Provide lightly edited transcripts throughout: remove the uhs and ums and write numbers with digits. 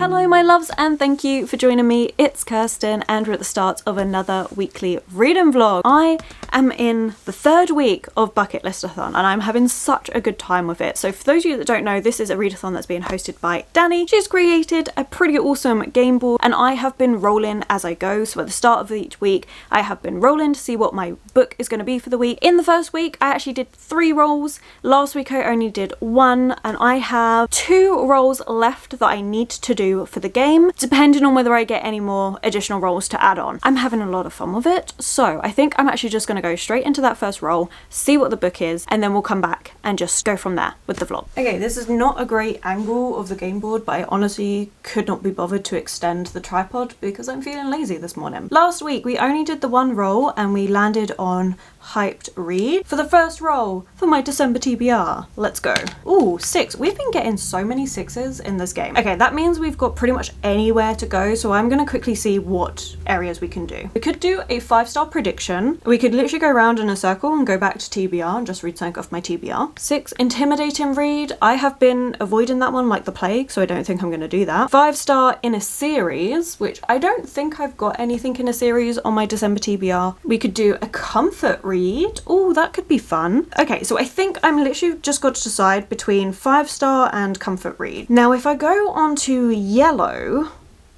Hello my loves and thank you for joining me. It's Kirsten and we're at the start of another weekly reading vlog. I am in the third week of Bucket List-athon and I'm having such a good time with it. So for those of you that don't know, this is a readathon that's being hosted by Danny. She's created a pretty awesome game board and I have been rolling as I go. So at the start of each week I have been rolling to see what my book is going to be for the week. In the first week I actually did 3 rolls. Last week I only did 1 and I have 2 rolls left that I need to do for the game, depending on whether I get any more additional rolls to add on. I'm having a lot of fun with it, so I think I'm actually just going to go straight into that first roll, see what the book is, and then we'll come back and just go from there with the vlog. Okay, this is not a great angle of the game board, but I honestly could not be bothered to extend the tripod because I'm feeling lazy this morning. Last week we only did the 1 roll and we landed on hyped read for the first roll for my December TBR. Let's go. Ooh, 6. We've been getting so many 6s in this game. Okay, that means we've got pretty much anywhere to go, so I'm gonna quickly see what areas we can do. We could do a 5-star prediction. We could literally go around in a circle and go back to TBR and just read something off my TBR. 6, intimidating read. I have been avoiding that one like the plague, so I don't think I'm gonna do that. 5-star in a series, which I don't think I've got anything in a series on my December TBR. We could do a comfort read. Oh, that could be fun. Okay, so I think I'm literally just got to decide between 5-star and comfort read. Now, if I go on to yellow,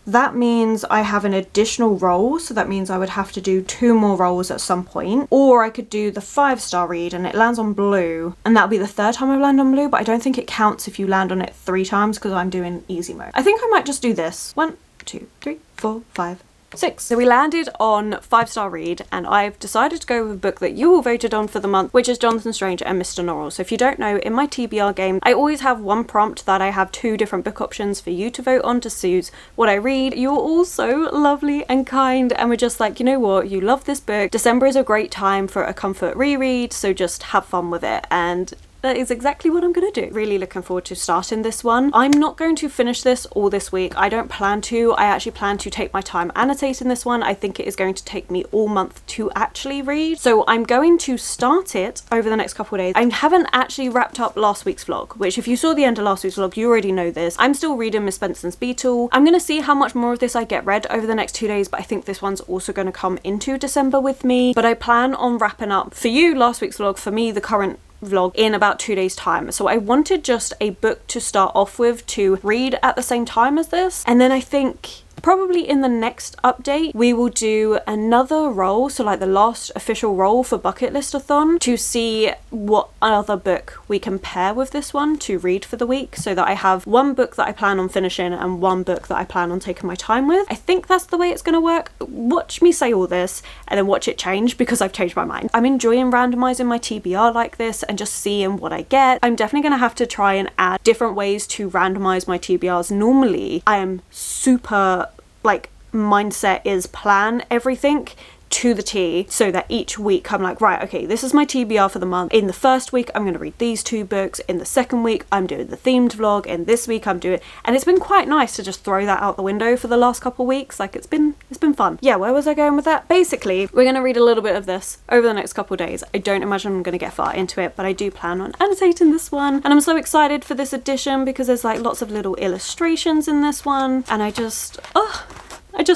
that means I have an additional roll, so that means I would have to do 2 more rolls at some point. Or I could do the 5-star read and it lands on blue, and that'll be the 3rd time I've landed on blue, but I don't think it counts if you land on it 3 times because I'm doing easy mode. I think I might just do this. 1, 2, 3, 4, 5, 6. So we landed on 5-star read and I've decided to go with a book that you all voted on for the month, which is Jonathan Strange and Mr. Norrell. So if you don't know, in my TBR game I always have one prompt that I have 2 different book options for you to vote on to choose what I read. You're all so lovely and kind and we're just like, you know what, you love this book. December is a great time for a comfort reread, so just have fun with it, and that is exactly what I'm gonna do. Really looking forward to starting this one. I'm not going to finish this all this week. I don't plan to. I actually plan to take my time annotating this one. I think it is going to take me all month to actually read. So I'm going to start it over the next couple of days. I haven't actually wrapped up last week's vlog, which if you saw the end of last week's vlog, you already know this. I'm still reading Miss Benson's Beetle. I'm gonna see how much more of this I get read over the next 2 days, but I think this one's also gonna come into December with me. But I plan on wrapping up for you last week's vlog, for me the current vlog, in about 2 days time. So I wanted just a book to start off with to read at the same time as this, and then I think probably in the next update we will do another roll, so like the last official roll for Bucket List-athon, to see what other book we can pair with this one to read for the week, so that I have 1 book that I plan on finishing and 1 book that I plan on taking my time with. I think that's the way it's gonna work. Watch me say all this and then watch it change because I've changed my mind. I'm enjoying randomizing my TBR like this and just seeing what I get. I'm definitely gonna have to try and add different ways to randomize my TBRs. Normally I am super like mindset is plan everything to the T, so that each week I'm like, right, okay, this is my TBR for the month. In the first week I'm going to read these 2 books, in the second week I'm doing the themed vlog, and this week I'm doing, and it's been quite nice to just throw that out the window for the last couple weeks. Like it's been fun. Yeah, where was I going with that? Basically we're going to read a little bit of this over the next couple days. I don't imagine I'm going to get far into it, but I do plan on annotating this one, and I'm so excited for this edition because there's like lots of little illustrations in this one, and I just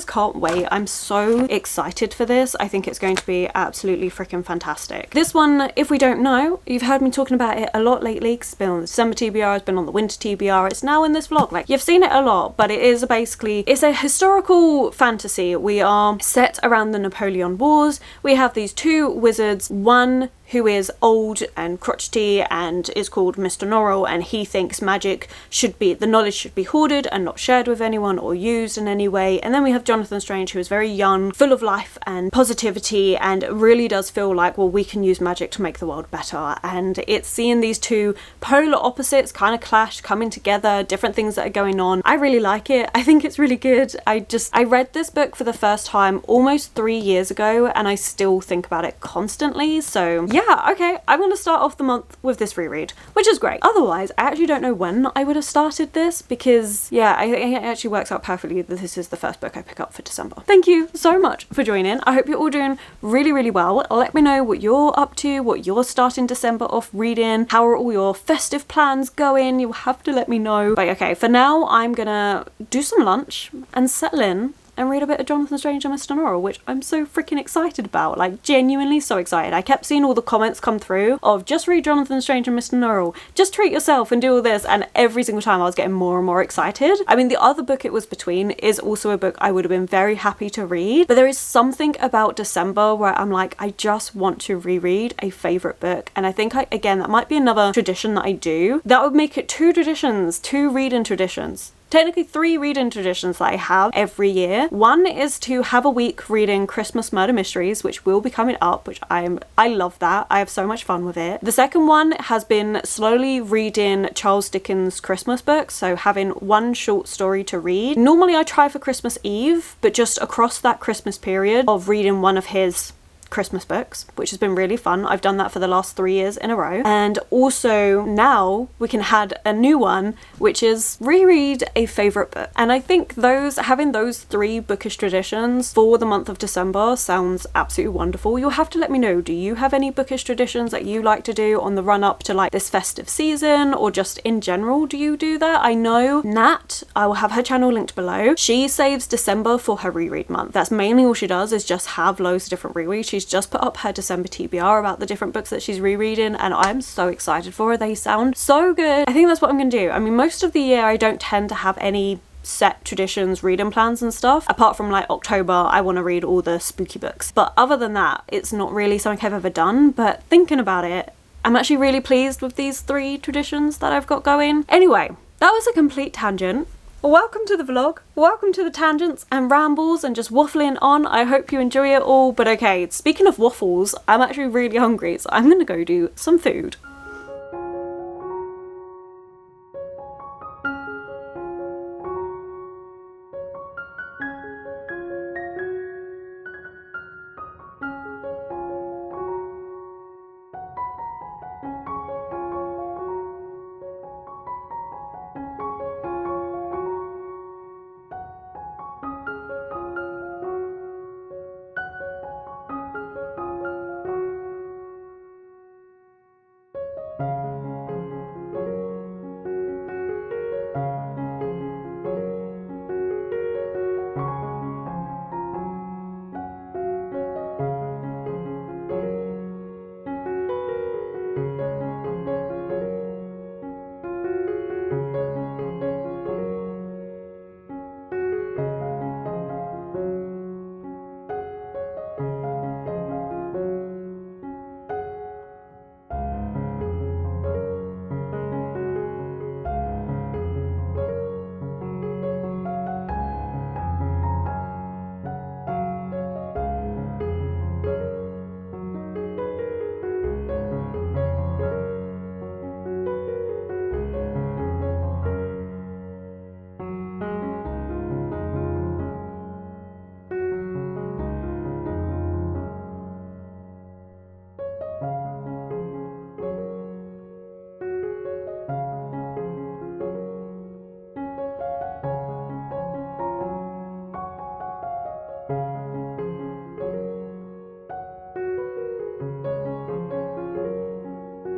can't wait. I'm so excited for this. I think it's going to be absolutely freaking fantastic. This one, if we don't know, you've heard me talking about it a lot lately because it's been on the December TBR, it's been on the winter TBR, it's now in this vlog. Like, you've seen it a lot, but it is basically, it's a historical fantasy. We are set around the Napoleon Wars. We have these 2 wizards, one who is old and crotchety and is called Mr. Norrell, and he thinks magic should be, the knowledge should be hoarded and not shared with anyone or used in any way. And then we have Jonathan Strange, who is very young, full of life and positivity, and really does feel like, well, we can use magic to make the world better. And it's seeing these 2 polar opposites kind of clash, coming together, different things that are going on. I really like it. I think it's really good. I read this book for the first time almost 3 years ago and I still think about it constantly. So yeah, okay, I'm gonna start off the month with this reread, which is great. Otherwise, I actually don't know when I would have started this because, yeah, I think it actually works out perfectly that this is the first book I pick up for December. Thank you so much for joining. I hope you're all doing really, really well. Let me know what you're up to, what you're starting December off reading, how are all your festive plans going. You'll have to let me know. But okay, for now, I'm gonna do some lunch and settle in and read a bit of Jonathan Strange and Mr. Norrell, which I'm so freaking excited about, like genuinely so excited. I kept seeing all the comments come through of just read Jonathan Strange and Mr. Norrell, just treat yourself and do all this, and every single time I was getting more and more excited. I mean, the other book it was between is also a book I would have been very happy to read, but there is something about December where I'm like, I just want to reread a favourite book, and I think again, that might be another tradition that I do. That would make it 2 traditions, 2 reading traditions. Technically 3 reading traditions that I have every year. One is to have a week reading Christmas murder mysteries, which will be coming up, which I love that. I have so much fun with it. The second one has been slowly reading Charles Dickens' Christmas books, so having 1 short story to read. Normally I try for Christmas Eve, but just across that Christmas period of reading one of his Christmas books, which has been really fun. I've done that for the last 3 years in a row. And also now we can add a new one, which is reread a favourite book. And I think having those 3 bookish traditions for the month of December sounds absolutely wonderful. You'll have to let me know, do you have any bookish traditions that you like to do on the run up to like this festive season, or just in general, do you do that? I know Nat, I will have her channel linked below. She saves December for her reread month. That's mainly all she does, is just have loads of different rereads. She's just put up her December TBR about the different books that she's rereading, and I'm so excited for her. They sound so good. I think that's what I'm gonna do. I mean, most of the year I don't tend to have any set traditions, reading plans and stuff. Apart from like October, I want to read all the spooky books. But other than that, it's not really something I've ever done. But thinking about it, I'm actually really pleased with these 3 traditions that I've got going. Anyway, that was a complete tangent. Welcome to the vlog, welcome to the tangents and rambles and just waffling on. I hope you enjoy it all. But okay, speaking of waffles, I'm actually really hungry, so I'm gonna go do some food.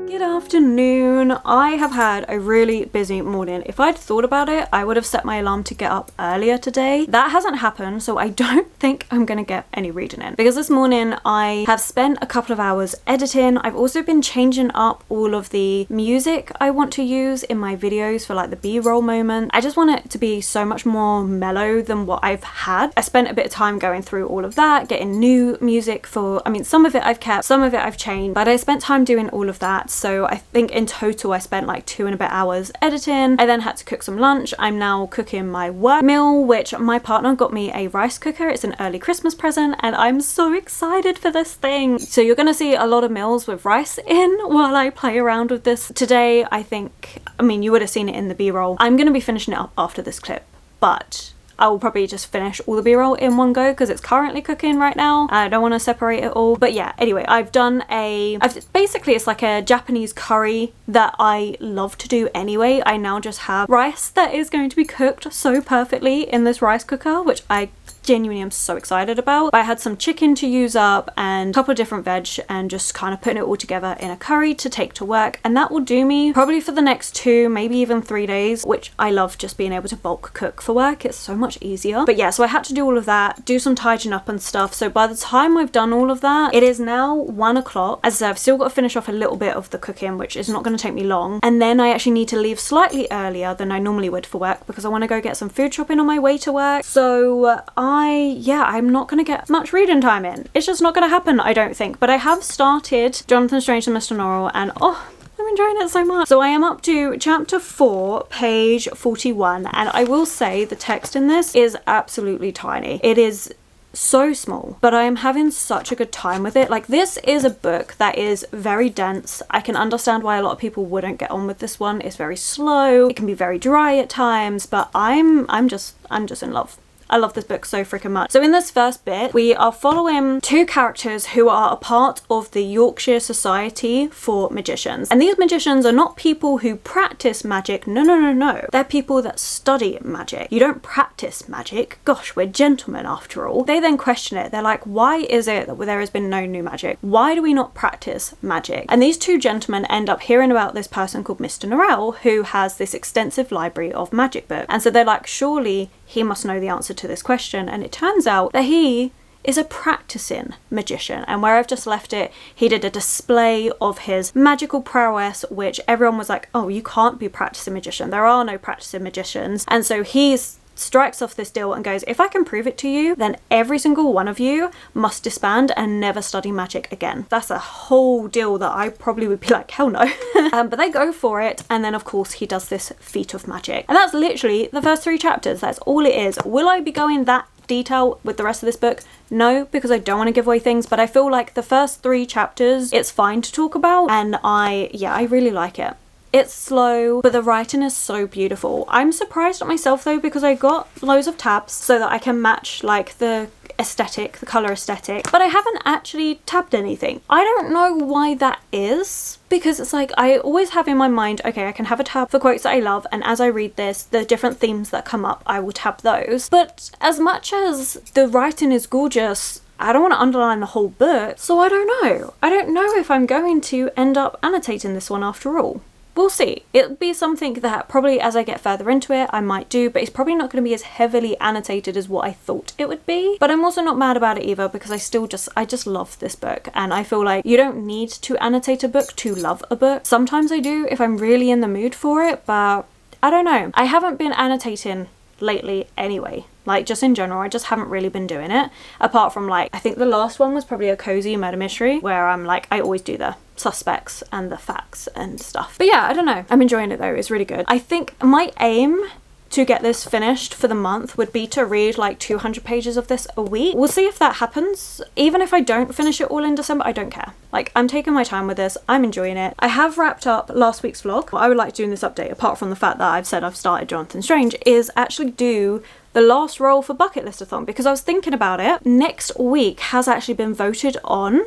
Good afternoon. I have had a really busy morning. If I'd thought about it, I would have set my alarm to get up earlier today. That hasn't happened, so I don't think I'm gonna get any reading in. Because this morning I have spent a couple of hours editing. I've also been changing up all of the music I want to use in my videos for like the B-roll moment. I just want it to be so much more mellow than what I've had. I spent a bit of time going through all of that, getting new music for, I mean, some of it I've kept, some of it I've changed, but I spent time doing all of that. So I think in total I spent like 2 and a bit hours editing. I then had to cook some lunch. I'm now cooking my work meal, which my partner got me a rice cooker. It's an early Christmas present and I'm so excited for this thing. So you're gonna see a lot of meals with rice in while I play around with this. Today, I think, I mean, you would have seen it in the B-roll. I'm gonna be finishing it up after this clip, but I will probably just finish all the B-roll in one go because it's currently cooking right now. I don't want to separate it all. But yeah, anyway, basically it's like a Japanese curry that I love to do anyway. I now just have rice that is going to be cooked so perfectly in this rice cooker, which I genuinely am so excited about. I had some chicken to use up and a couple of different veg and just kind of putting it all together in a curry to take to work, and that will do me probably for the next 2, maybe even 3 days, which I love just being able to bulk cook for work. It's so much easier. But yeah, so I had to do all of that, do some tidying up and stuff. So by the time I've done all of that, it is now 1 o'clock. As I said, I've still got to finish off a little bit of the cooking, which is not going to take me long, and then I actually need to leave slightly earlier than I normally would for work because I want to go get some food shopping on my way to work. So I'm not going to get much reading time in. It's just not going to happen, I don't think. But I have started Jonathan Strange and Mr. Norrell, and I'm enjoying it so much. So I am up to chapter 4, page 41, and I will say the text in this is absolutely tiny. It is so small, but I am having such a good time with it. Like, this is a book that is very dense. I can understand why a lot of people wouldn't get on with this one. It's very slow. It can be very dry at times, but I'm just in love. I love this book so freaking much. So in this first bit, we are following 2 characters who are a part of the Yorkshire Society for Magicians. And these magicians are not people who practice magic. No. They're people that study magic. You don't practice magic. Gosh, we're gentlemen after all. They then question it. They're like, why is it that there has been no new magic? Why do we not practice magic? And these 2 gentlemen end up hearing about this person called Mr. Norrell, who has this extensive library of magic books. And so they're like, surely he must know the answer to this question. And it turns out that he is a practicing magician, and where I've just left it, he did a display of his magical prowess, which everyone was like, oh, you can't be a practicing magician, there are no practicing magicians. And so he strikes off this deal and goes, if I can prove it to you, then every single one of you must disband and never study magic again. That's a whole deal that I probably would be like, hell no. But they go for it, and then of course he does this feat of magic, and that's literally the first 3 chapters. That's all it is. Will I be going that detail with the rest of this book? No, because I don't want to give away things, but I feel like the first 3 chapters it's fine to talk about, and I really like it. It's slow, but the writing is so beautiful. I'm surprised at myself though, because I got loads of tabs so that I can match like the aesthetic, the colour aesthetic, but I haven't actually tabbed anything. I don't know why that is, because it's like I always have in my mind, okay, I can have a tab for quotes that I love, and as I read this, the different themes that come up, I will tab those. But as much as the writing is gorgeous, I don't want to underline the whole book, so I don't know. I don't know if I'm going to end up annotating this one after all. We'll see. It'll be something that probably as I get further into it, I might do, but it's probably not going to be as heavily annotated as what I thought it would be. But I'm also not mad about it either, because I just love this book, and I feel like you don't need to annotate a book to love a book. Sometimes I do if I'm really in the mood for it, but I don't know. I haven't been annotating lately anyway. Like, just in general, I just haven't really been doing it. Apart from, like, I think the last one was probably a cozy murder mystery, where I'm like, I always do the suspects and the facts and stuff. But yeah, I don't know. I'm enjoying it though. It's really good. I think my aim to get this finished for the month would be to read like 200 pages of this a week. We'll see if that happens. Even if I don't finish it all in December, I don't care. Like, I'm taking my time with this. I'm enjoying it. I have wrapped up last week's vlog. What I would like to do in this update, apart from the fact that I've said I've started Jonathan Strange, is actually do the last roll for Bucket List-athon, because I was thinking about it. Next week has actually been voted on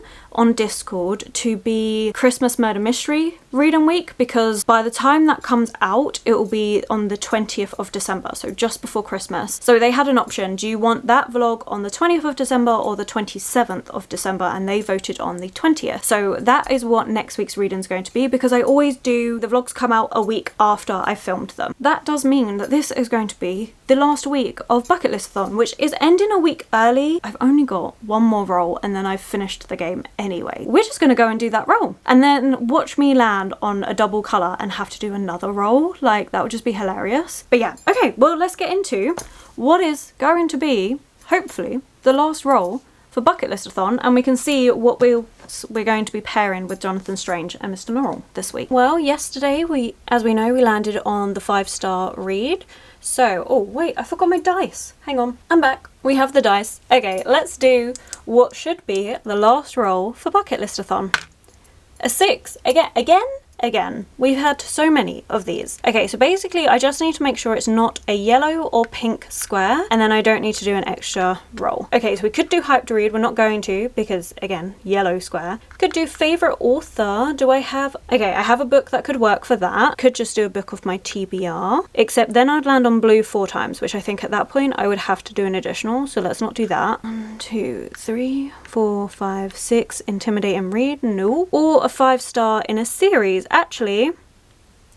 Discord to be Christmas Murder Mystery reading week, because by the time that comes out, it will be on the 20th of December, so just before Christmas. So they had an option. Do you want that vlog on the 20th of December or the 27th of December? And they voted on the 20th. So that is what next week's reading is going to be, because I always do, the vlogs come out a week after I filmed them. That does mean that this is going to be the last week of Bucket List-athon, which is ending a week early. I've only got one more roll and then I've finished the game anyway. We're just going to go and do that roll and then watch me land on a double colour and have to do another roll. Like, that would just be hilarious. But yeah, okay, well, let's get into what is going to be, hopefully, the last roll for Bucket List-athon, and we can see what we're going to be pairing with Jonathan Strange and Mr. Norrell this week. Well, yesterday, as we know, we landed on the 5-star read. So, oh wait, I forgot my dice. Hang on, I'm back. We have the dice. Okay, let's do what should be the last roll for Bucket List-athon. A 6. Again? again, we've had so many of these. Okay, so basically I just need to make sure it's not a yellow or pink square, and then I don't need to do an extra roll. Okay, so we could do hype to read. We're not going to because, again, yellow square. Could do favorite author. Do I have... Okay, I have a book that could work for that. Could just do a book of my TBR, except then I'd land on blue 4 times, which I think at that point I would have to do an additional, so let's not do that. 1, 2, 3, 4, 5, 6. Intimidate and read. No. Or a 5-star in a series. Actually,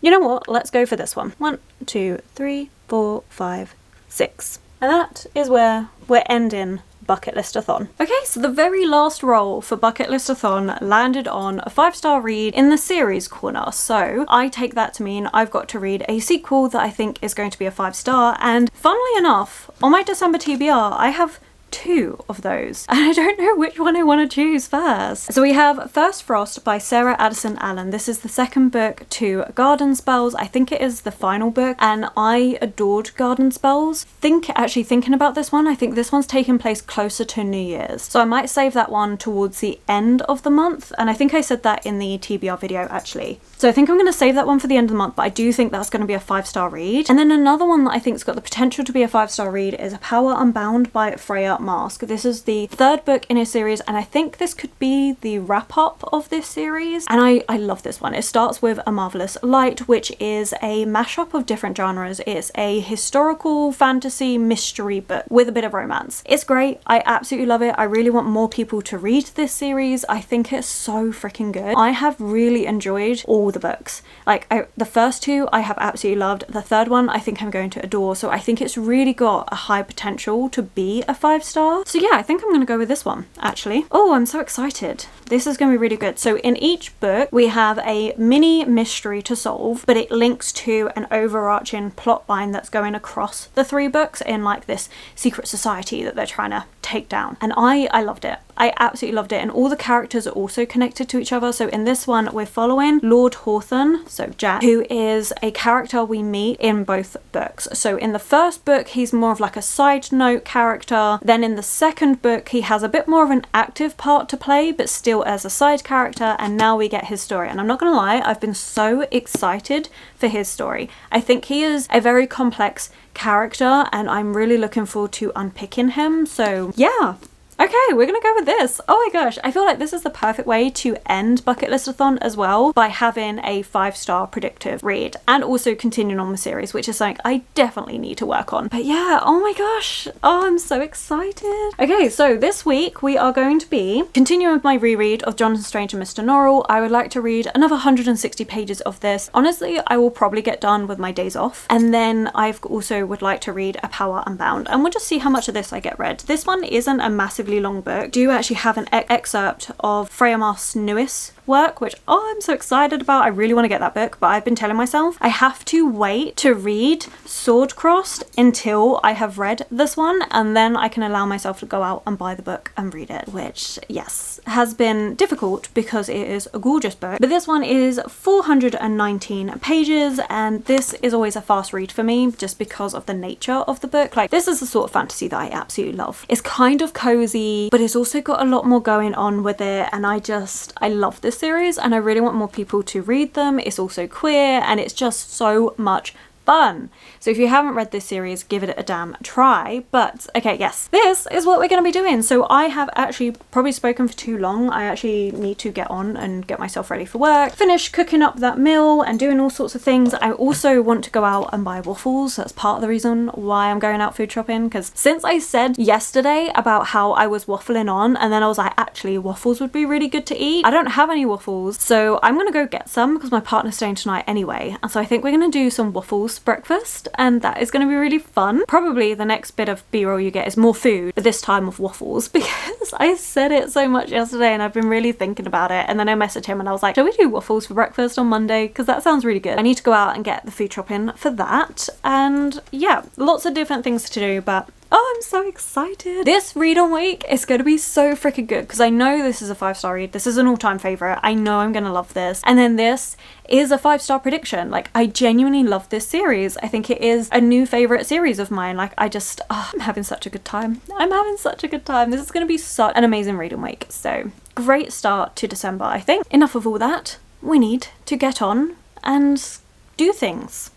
you know what? Let's go for this one. 1, 2, 3, 4, 5, 6. And that is where we're ending Bucket List-athon. Okay, so the very last roll for Bucket List-athon landed on a 5-star read in the series corner. So I take that to mean I've got to read a sequel that I think is going to be a 5-star. And funnily enough, on my December TBR, I have 2 of those, and I don't know which one I want to choose first. So we have First Frost by Sarah Addison Allen. This is the second book to Garden Spells. I think it is the final book, and I adored Garden Spells. Actually thinking about this one, I think this one's taking place closer to New Year's, so I might save that one towards the end of the month, and I think I said that in the TBR video actually. So I think I'm going to save that one for the end of the month, but I do think that's going to be a 5-star read. And then another one that I think's got the potential to be a 5-star read is A Power Unbound by Freya Mask. This is the 3rd book in a series, and I think this could be the wrap-up of this series, and I love this one. It starts with A Marvelous Light, which is a mashup of different genres. It's a historical fantasy mystery book with a bit of romance. It's great. I absolutely love it. I really want more people to read this series. I think it's so freaking good. I have really enjoyed all the books. Like, the first 2 I have absolutely loved. The 3rd one I think I'm going to adore, so I think it's really got a high potential to be a 5-star. So yeah, I think I'm going to go with this one, actually. Oh, I'm so excited. This is going to be really good. So in each book, we have a mini mystery to solve, but it links to an overarching plot line that's going across the 3 books in like this secret society that they're trying to take down. And I loved it. I absolutely loved it, and all the characters are also connected to each other. So in this one, we're following Lord Hawthorne, so Jack, who is a character we meet in both books. So in the first book, he's more of like a side note character. Then in the second book, he has a bit more of an active part to play, but still as a side character, and now we get his story. And I'm not gonna lie, I've been so excited for his story. I think he is a very complex character, and I'm really looking forward to unpicking him. So yeah. Okay, we're gonna go with this. Oh my gosh, I feel like this is the perfect way to end Bucket List-athon as well, by having a 5-star predictive read and also continuing on the series, which is something I definitely need to work on. But yeah, oh my gosh, oh, I'm so excited. Okay, so this week we are going to be continuing with my reread of Jonathan Strange and Mr. Norrell. I would like to read another 160 pages of this. Honestly, I will probably get done with my days off, and then I've also would like to read A Power Unbound, and we'll just see how much of this I get read. This one isn't a massive long book. Do you actually have an excerpt of Freya Mask's newest work, which I'm so excited about. I really want to get that book, but I've been telling myself I have to wait to read Sword Crossed until I have read this one, and then I can allow myself to go out and buy the book and read it, which, yes, has been difficult because it is a gorgeous book. But this one is 419 pages, and this is always a fast read for me just because of the nature of the book. Like, this is the sort of fantasy that I absolutely love. It's kind of cozy, but it's also got a lot more going on with it, and I love this series, and I really want more people to read them. It's also queer, and it's just so much fun. So if you haven't read this series, give it a damn try. But okay, yes, this is what we're going to be doing. So I have actually probably spoken for too long. I actually need to get on and get myself ready for work, finish cooking up that meal and doing all sorts of things. I also want to go out and buy waffles. That's part of the reason why I'm going out food shopping, because since I said yesterday about how I was waffling on, and then I was like, actually waffles would be really good to eat, I don't have any waffles, so I'm gonna go get some because my partner's staying tonight anyway. And so I think we're gonna do some waffles breakfast, and that is going to be really fun. Probably the next bit of b-roll you get is more food, but this time of waffles, because I said it so much yesterday and I've been really thinking about it. And then I messaged him and I was like, shall we do waffles for breakfast on Monday, because that sounds really good. I need to go out and get the food shopping for that, and yeah, lots of different things to do, but oh, I'm so excited. This read on week is going to be so freaking good, because I know this is a 5-star read. This is an all-time favorite. I know I'm going to love this. And then this is a 5-star prediction. Like, I genuinely love this series. I think it is a new favorite series of mine. Like, I'm having such a good time. I'm having such a good time. This is going to be such an amazing read on week. So great start to December, I think. Enough of all that. we need to get on and do things.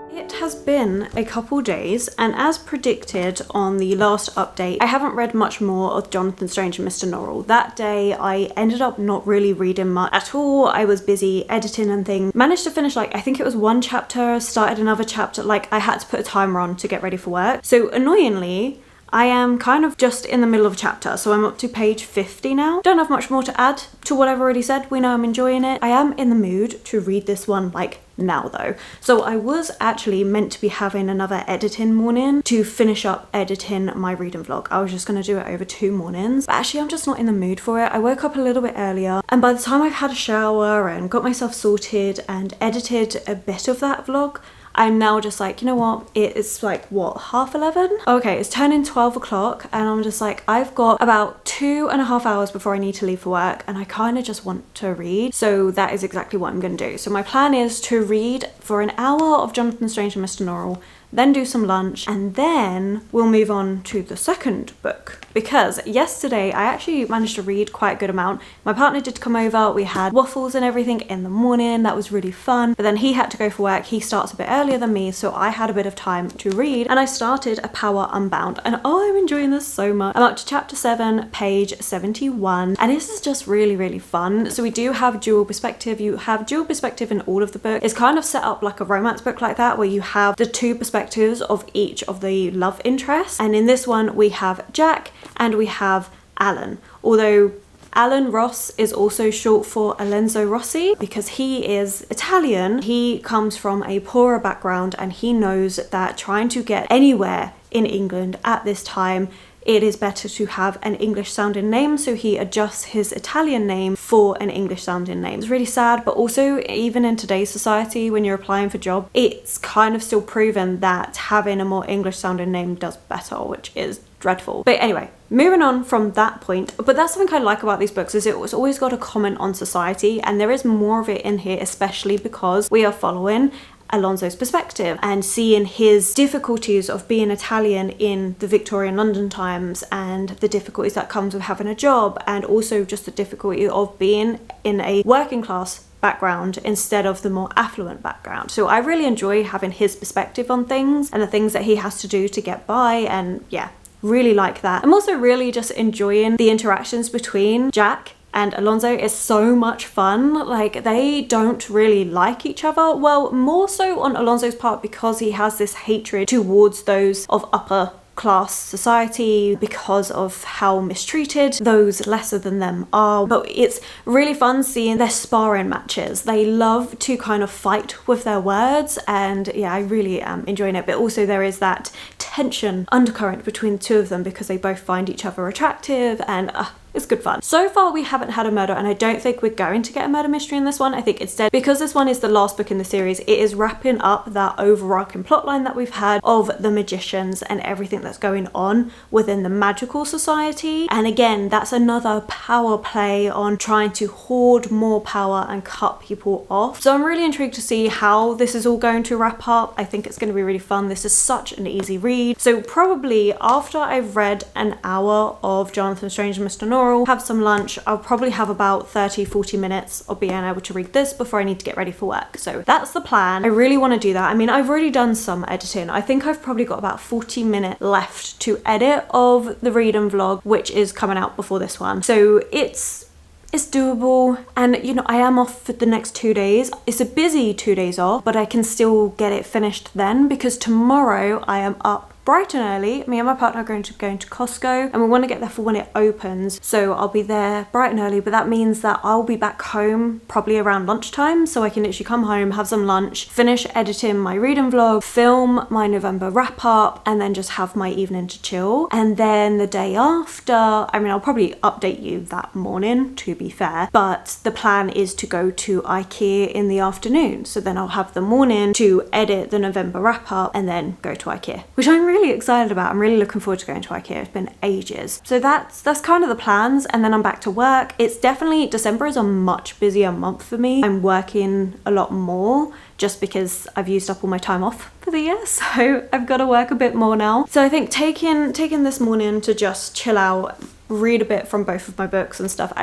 It has been a couple days, and as predicted on the last update, I haven't read much more of Jonathan Strange and Mr. Norrell. That day I ended up not really reading much at all. I was busy editing and things. Managed to finish, like, I think it was one chapter, started another chapter, like I had to put a timer on to get ready for work. So annoyingly, I am kind of just in the middle of a chapter, so I'm up to page 50 now. Don't have much more to add to what I've already said. We know I'm enjoying it. I am in the mood to read this one, like, now though. So I was actually meant to be having another editing morning to finish up editing my reading vlog. I was just going to do it over 2 mornings. But actually, I'm just not in the mood for it. I woke up a little bit earlier, and by the time I've had a shower and got myself sorted and edited a bit of that vlog, I'm now just like, you know what, it's like, what, 11:30? Okay, it's turning 12 o'clock, and I'm just like, I've got about 2.5 hours before I need to leave for work, and I kind of just want to read. So that is exactly what I'm going to do. So my plan is to read for an hour of Jonathan Strange and Mr. Norrell, then do some lunch, and then we'll move on to the second book. Because yesterday I actually managed to read quite a good amount. My partner did come over, we had waffles and everything in the morning, that was really fun. But then he had to go for work, he starts a bit earlier than me, so I had a bit of time to read, and I started A Power Unbound, and oh, I'm enjoying this so much. I'm up to chapter 7, page 71, and this is just really, really fun. So we do have dual perspective. You have dual perspective in all of the books. It's kind of set up like a romance book like that, where you have the 2 perspectives of each of the love interests, and in this one we have Jack and we have Alan, although Alan Ross is also short for Alenzo Rossi because he is Italian. He comes from a poorer background, and he knows that trying to get anywhere in England at this time, it is better to have an English sounding name, so he adjusts his Italian name for an English sounding name. It's really sad, but also even in today's society, when you're applying for jobs, it's kind of still proven that having a more English sounding name does better, which is dreadful. But anyway, moving on from that point, but that's something I like about these books, is it's always got a comment on society, and there is more of it in here, especially because we are following Alonso's perspective and seeing his difficulties of being Italian in the Victorian London times, and the difficulties that comes with having a job, and also just the difficulty of being in a working class background instead of the more affluent background. So I really enjoy having his perspective on things and the things that he has to do to get by, and yeah, really like that. I'm also really just enjoying the interactions between Jack and Alonso. Is so much fun. Like, they don't really like each other. Well, more so on Alonso's part, because he has this hatred towards those of upper class society because of how mistreated those lesser than them are. But it's really fun seeing their sparring matches. They love to kind of fight with their words, and yeah, I really am enjoying it. But also there is that tension undercurrent between the 2 of them because they both find each other attractive, and it's good fun. So far we haven't had a murder, and I don't think we're going to get a murder mystery in this one. I think instead, because this one is the last book in the series, it is wrapping up that overarching plotline that we've had of the magicians and everything that's going on within the magical society. And again, that's another power play on trying to hoard more power and cut people off. So I'm really intrigued to see how this is all going to wrap up. I think it's going to be really fun. This is such an easy read. So probably after I've read an hour of Jonathan Strange and Mr. Norrell, have some lunch, I'll probably have about 30-40 minutes of being able to read this before I need to get ready for work. So that's the plan. I really want to do that. I mean, I've already done some editing. I think I've probably got about 40 minutes left to edit of the reading vlog, which is coming out before this one. So it's doable, and you know, I am off for the next 2 days. It's a busy 2 days off, but I can still get it finished then, because tomorrow I am up bright and early. Me and my partner are going to Costco, and we want to get there for when it opens, so I'll be there bright and early. But that means that I'll be back home probably around lunchtime, so I can literally come home, have some lunch, finish editing my reading vlog, film my November wrap up, and then just have my evening to chill. And then the day after, I mean, I'll probably update you that morning, to be fair, but the plan is to go to IKEA in the afternoon, so then I'll have the morning to edit the November wrap up and then go to IKEA, which I'm really really excited about. I'm really looking forward to going to IKEA. It's been ages. So that's kind of the plans, and then I'm back to work. It's definitely, December is a much busier month for me. I'm working a lot more just because I've used up all my time off for the year, so I've got to work a bit more now. So I think taking this morning to just chill out, read a bit from both of my books and stuff,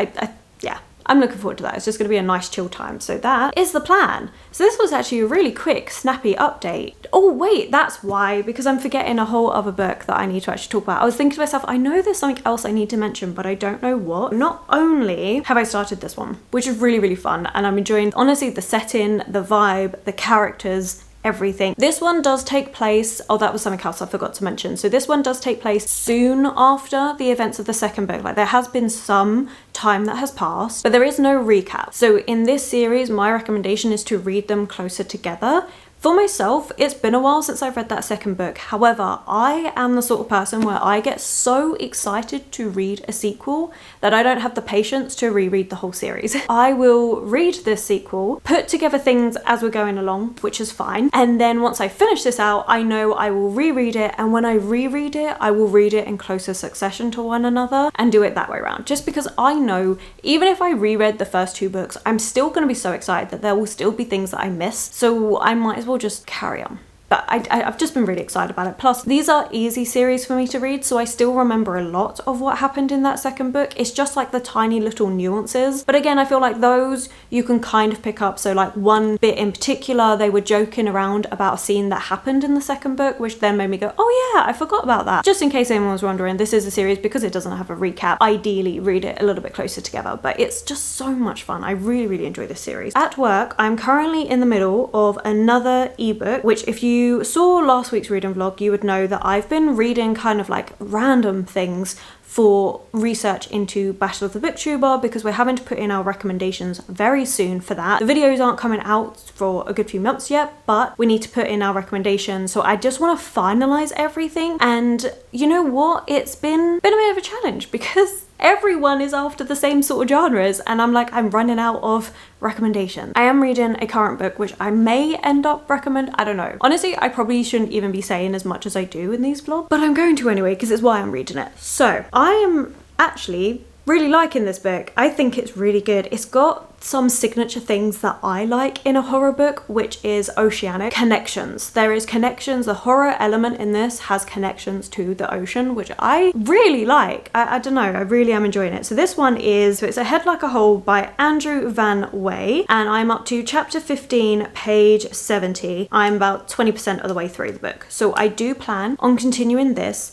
yeah, I'm looking forward to that. It's just going to be a nice chill time. So that is the plan. So this was actually a really quick, snappy update. Oh wait, that's why, because I'm forgetting a whole other book that I need to actually talk about. I was thinking to myself, I know there's something else I need to mention, but I don't know what. Not only have I started this one, which is really, really fun, and I'm enjoying, honestly, the setting, the vibe, the characters, everything. This one does take place, oh, that was something else I forgot to mention. So this one does take place soon after the events of the second book. Like, there has been some time that has passed, but there is no recap. So in this series, my recommendation is to read them closer together. For myself, it's been a while since I've read that second book. However, I am the sort of person where I get so excited to read a sequel that I don't have the patience to reread the whole series. I will read this sequel, put together things as we're going along, which is fine. And then once I finish this out, I know I will reread it. And when I reread it, I will read it in closer succession to one another and do it that way around. Just because I know, even if I reread the first two books, I'm still going to be so excited that there will still be things that I miss. So I might as well just carry on. But I've just been really excited about it. Plus, these are easy series for me to read, so I still remember a lot of what happened in that second book. It's just like the tiny little nuances. But again, I feel like those you can kind of pick up. So like one bit in particular, they were joking around about a scene that happened in the second book, which then made me go, oh yeah, I forgot about that. Just in case anyone was wondering, this is a series, because it doesn't have a recap, ideally read it a little bit closer together. But it's just so much fun. I really, really enjoy this series. At work, I'm currently in the middle of another ebook, which if you saw last week's reading vlog, you would know that I've been reading kind of like random things for research into Battle of the Booktuber, because we're having to put in our recommendations very soon for that. The videos aren't coming out for a good few months yet, but we need to put in our recommendations. So I just want to finalize everything. And you know what? It's been a bit of a challenge, because everyone is after the same sort of genres, and I'm running out of recommendations. I am reading a current book, which I may end up I don't know. Honestly, I probably shouldn't even be saying as much as I do in these vlogs, but I'm going to anyway, because it's why I'm reading it. So I am actually really liking this book. I think it's really good. It's got some signature things that I like in a horror book, which is oceanic connections. There is connections. The horror element in this has connections to the ocean, which I really like. I don't know, I really am enjoying it. So this one is, it's A Head Like a Hole by Andrew Van Wey, and I'm up to chapter 15, page 70. I'm about 20% of the way through the book. So I do plan on continuing this.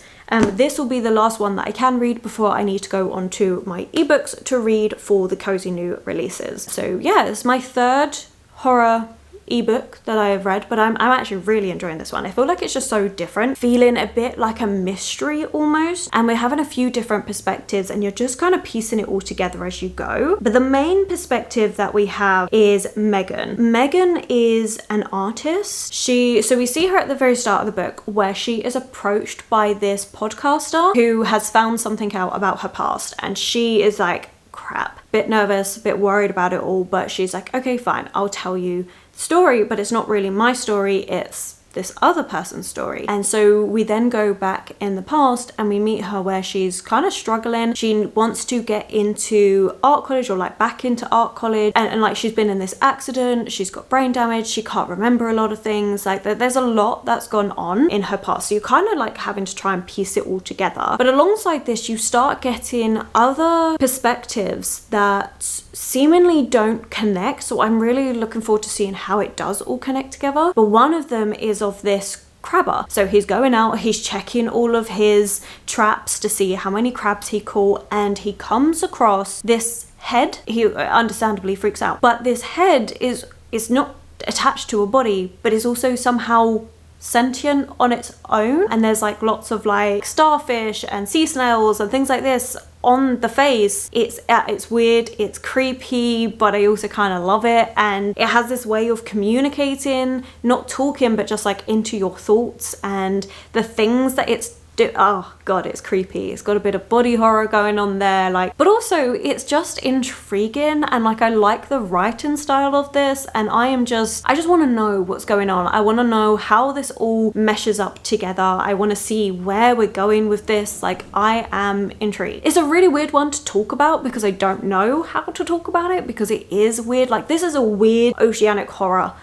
This will be the last one that I can read before I need to go on to my ebooks to read for the cozy new releases. So yeah, it's my third horror ebook that I have read, but I'm actually really enjoying this one. I feel like it's just so different, feeling a bit like a mystery almost, and we're having a few different perspectives, and you're just kind of piecing it all together as you go. But the main perspective that we have is Megan. Megan is an artist. So we see her at the very start of the book, where she is approached by this podcaster who has found something out about her past, and she is like, crap, bit nervous, a bit worried about it all, but she's like, okay, fine, I'll tell you story, but it's not really my story, it's this other person's story. And so we then go back in the past and we meet her where she's kind of struggling. She wants to get into art college, or like back into art college, and like she's been in this accident, she's got brain damage, she can't remember a lot of things, like there's a lot that's gone on in her past, so you're kind of like having to try and piece it all together. But alongside this, you start getting other perspectives that seemingly don't connect, so I'm really looking forward to seeing how it does all connect together. But one of them is of this crabber. So he's going out, he's checking all of his traps to see how many crabs he caught, and he comes across this head. He understandably freaks out, but this head is not attached to a body, but is also somehow sentient on its own, and there's like lots of like starfish and sea snails and things like this on the face. It's weird, it's creepy, but I also kind of love it, and it has this way of communicating, not talking, but just like into your thoughts and the things that it's oh god, it's creepy. It's got a bit of body horror going on there, like, but also it's just intriguing, and like I like the writing style of this, and I just want to know what's going on. I want to know how this all meshes up together. I want to see where we're going with this. Like, I am intrigued. It's a really weird one to talk about because I don't know how to talk about it, because it is weird. Like, this is a weird oceanic horror,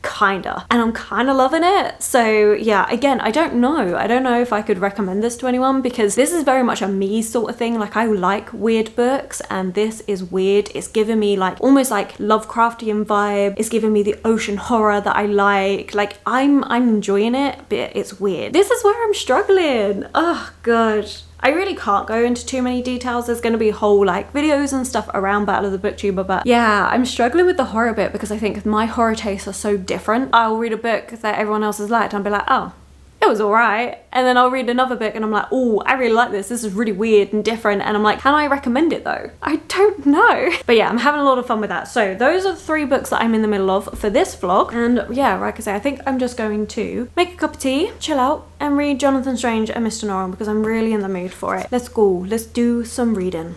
kinda, and I'm kind of loving it. So yeah, again, I don't know if I could recommend this to anyone, because this is very much a me sort of thing. Like, I like weird books, and this is weird. It's giving me like almost like Lovecraftian vibe. It's giving me the ocean horror that I like I'm enjoying it, but it's weird. This is where I'm struggling. Oh god, I really can't go into too many details. There's going to be whole like videos and stuff around Battle of the Booktuber, but yeah, I'm struggling with the horror bit because I think my horror tastes are so different. I'll read a book that everyone else has liked and I'll be like, oh, it was alright, and then I'll read another book and I'm like, oh, I really like this is really weird and different, and I'm like, can I recommend it though? I don't know. But yeah, I'm having a lot of fun with that. So those are the 3 books that I'm in the middle of for this vlog, and yeah, like I say, I think I'm just going to make a cup of tea, chill out, and read Jonathan Strange and Mr. Norrell because I'm really in the mood for it. Let's go, let's do some reading.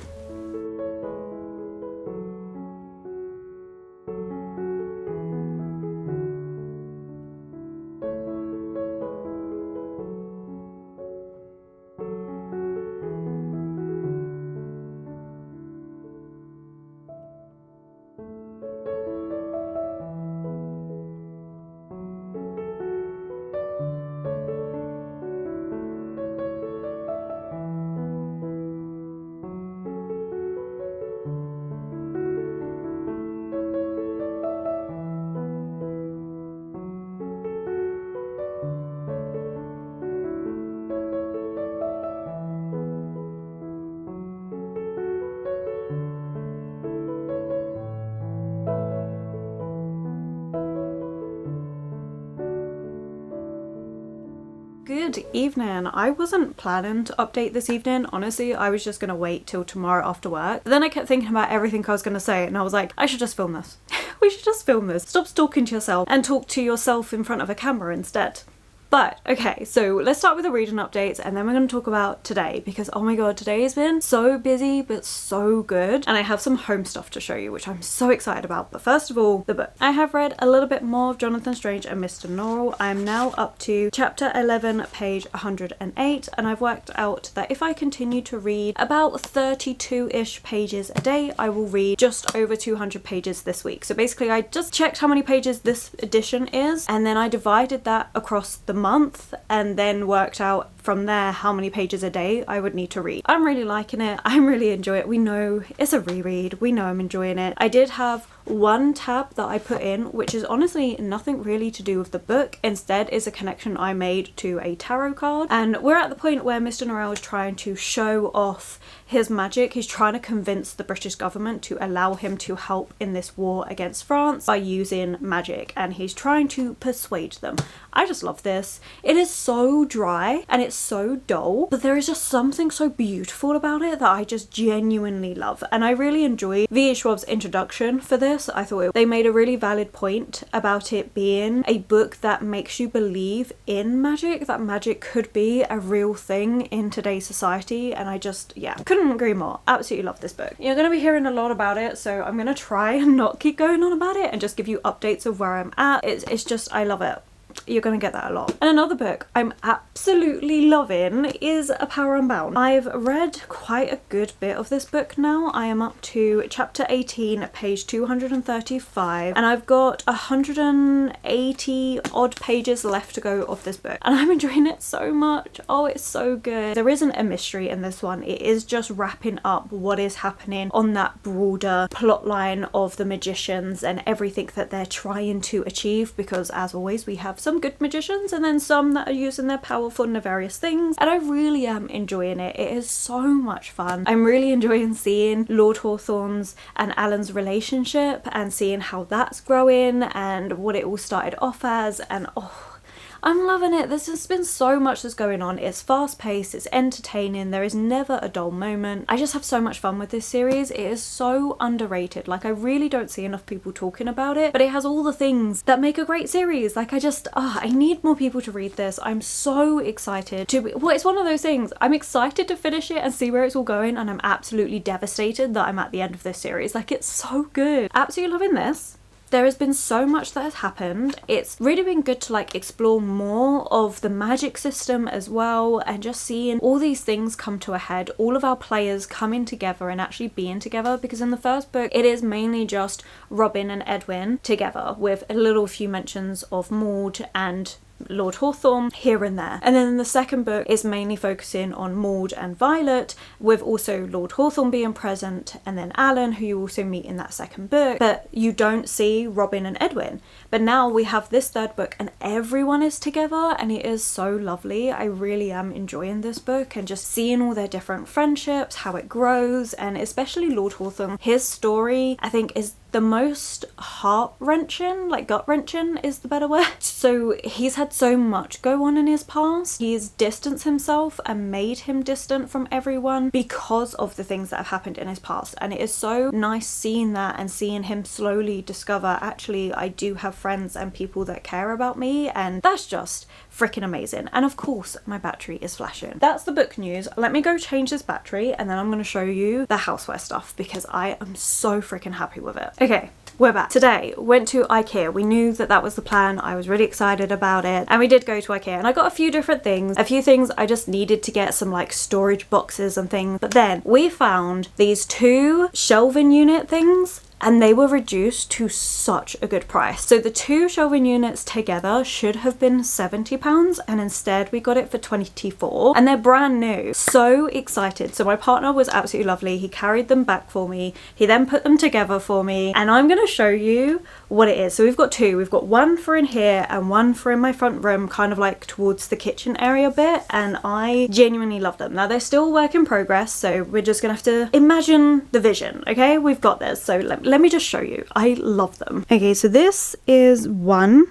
Good evening. I wasn't planning to update this evening. Honestly, I was just gonna wait till tomorrow after work. But then I kept thinking about everything I was gonna say, and I was like, I should just film this. We should just film this. Stop stalking to yourself and talk to yourself in front of a camera instead. But okay, so let's start with the reading updates, and then we're going to talk about today, because oh my god, today has been so busy but so good, and I have some home stuff to show you which I'm so excited about. But first of all, the book. I have read a little bit more of Jonathan Strange and Mr. Norrell. I'm now up to chapter 11, page 108, and I've worked out that if I continue to read about 32-ish pages a day, I will read just over 200 pages this week. So basically I just checked how many pages this edition is, and then I divided that across the month, and then worked out from there how many pages a day I would need to read. I'm really liking it. I'm really enjoying it. We know it's a reread. We know I'm enjoying it. I did have one tab that I put in, which is honestly nothing really to do with the book. Instead is a connection I made to a tarot card. And we're at the point where Mr. Norrell is trying to show off his magic. He's trying to convince the British government to allow him to help in this war against France by using magic, and he's trying to persuade them. I just love this. It is so dry and it's so dull, but there is just something so beautiful about it that I just genuinely love, and I really enjoy V.E. Schwab's introduction for this. I thought they made a really valid point about it being a book that makes you believe in magic, that magic could be a real thing in today's society, and I just, yeah, couldn't agree more. Absolutely love this book. You're going to be hearing a lot about it, so I'm going to try and not keep going on about it and just give you updates of where I'm at. It's just, I love it. You're gonna get that a lot. And another book I'm absolutely loving is A Power Unbound. I've read quite a good bit of this book now. I am up to chapter 18, page 235, and I've got 180 odd pages left to go of this book, and I'm enjoying it so much. Oh, it's so good. There isn't a mystery in this one. It is just wrapping up what is happening on that broader plot line of the magicians and everything that they're trying to achieve, because as always we have some good magicians and then some that are using their power for nefarious things, and I really am enjoying it. It is so much fun. I'm really enjoying seeing Lord Hawthorne's and Alan's relationship and seeing how that's growing and what it all started off as, and oh, I'm loving it. There's just been so much that's going on. It's fast paced, it's entertaining, there is never a dull moment. I just have so much fun with this series. It is so underrated. Like, I really don't see enough people talking about it, but it has all the things that make a great series. Like, I need more people to read this. I'm so excited to, well, it's one of those things. I'm excited to finish it and see where it's all going, and I'm absolutely devastated that I'm at the end of this series. Like, it's so good. Absolutely loving this. There has been so much that has happened. It's really been good to like explore more of the magic system as well, and just seeing all these things come to a head, all of our players coming together and actually being together, because in the first book it is mainly just Robin and Edwin together with a little few mentions of Maud and Lord Hawthorne here and there. And then the second book is mainly focusing on Maud and Violet, with also Lord Hawthorne being present, and then Alan, who you also meet in that second book, but you don't see Robin and Edwin. But now we have this third book and everyone is together, and it is so lovely. I really am enjoying this book and just seeing all their different friendships, how it grows, and especially Lord Hawthorne. His story, I think, is the most heart-wrenching, like gut-wrenching is the better word. So he's had so much go on in his past. He's distanced himself and made him distant from everyone because of the things that have happened in his past. And it is so nice seeing that and seeing him slowly discover, actually, I do have friends and people that care about me, and that's just freaking amazing. And of course, my battery is flashing. That's the book news. Let me go change this battery and then I'm going to show you the houseware stuff because I am so freaking happy with it. Okay, we're back. Today, went to IKEA. We knew that that was the plan. I was really excited about it. And we did go to IKEA and I got a few different things. A few things I just needed to get some like storage boxes and things. But then we found these 2 shelving unit things, and they were reduced to such a good price. So the 2 shelving units together should have been £70, and instead we got it for 24, and they're brand new. So excited. So my partner was absolutely lovely. He carried them back for me. He then put them together for me, and I'm gonna show you what it is. So we've got 2. We've got one for in here and one for in my front room, kind of like towards the kitchen area bit, and I genuinely love them. Now they're still work in progress, so we're just gonna have to imagine the vision, okay? We've got this, so let me just show you. I love them. Okay, so this is one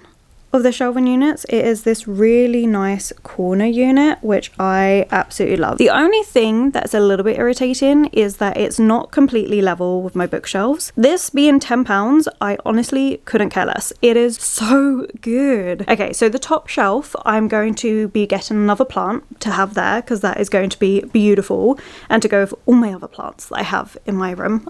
of the shelving units. It is this really nice corner unit, which I absolutely love. The only thing that's a little bit irritating is that it's not completely level with my bookshelves. This being £10, I honestly couldn't care less. It is so good. Okay, so the top shelf, I'm going to be getting another plant to have there because that is going to be beautiful, and to go with all my other plants that I have in my room.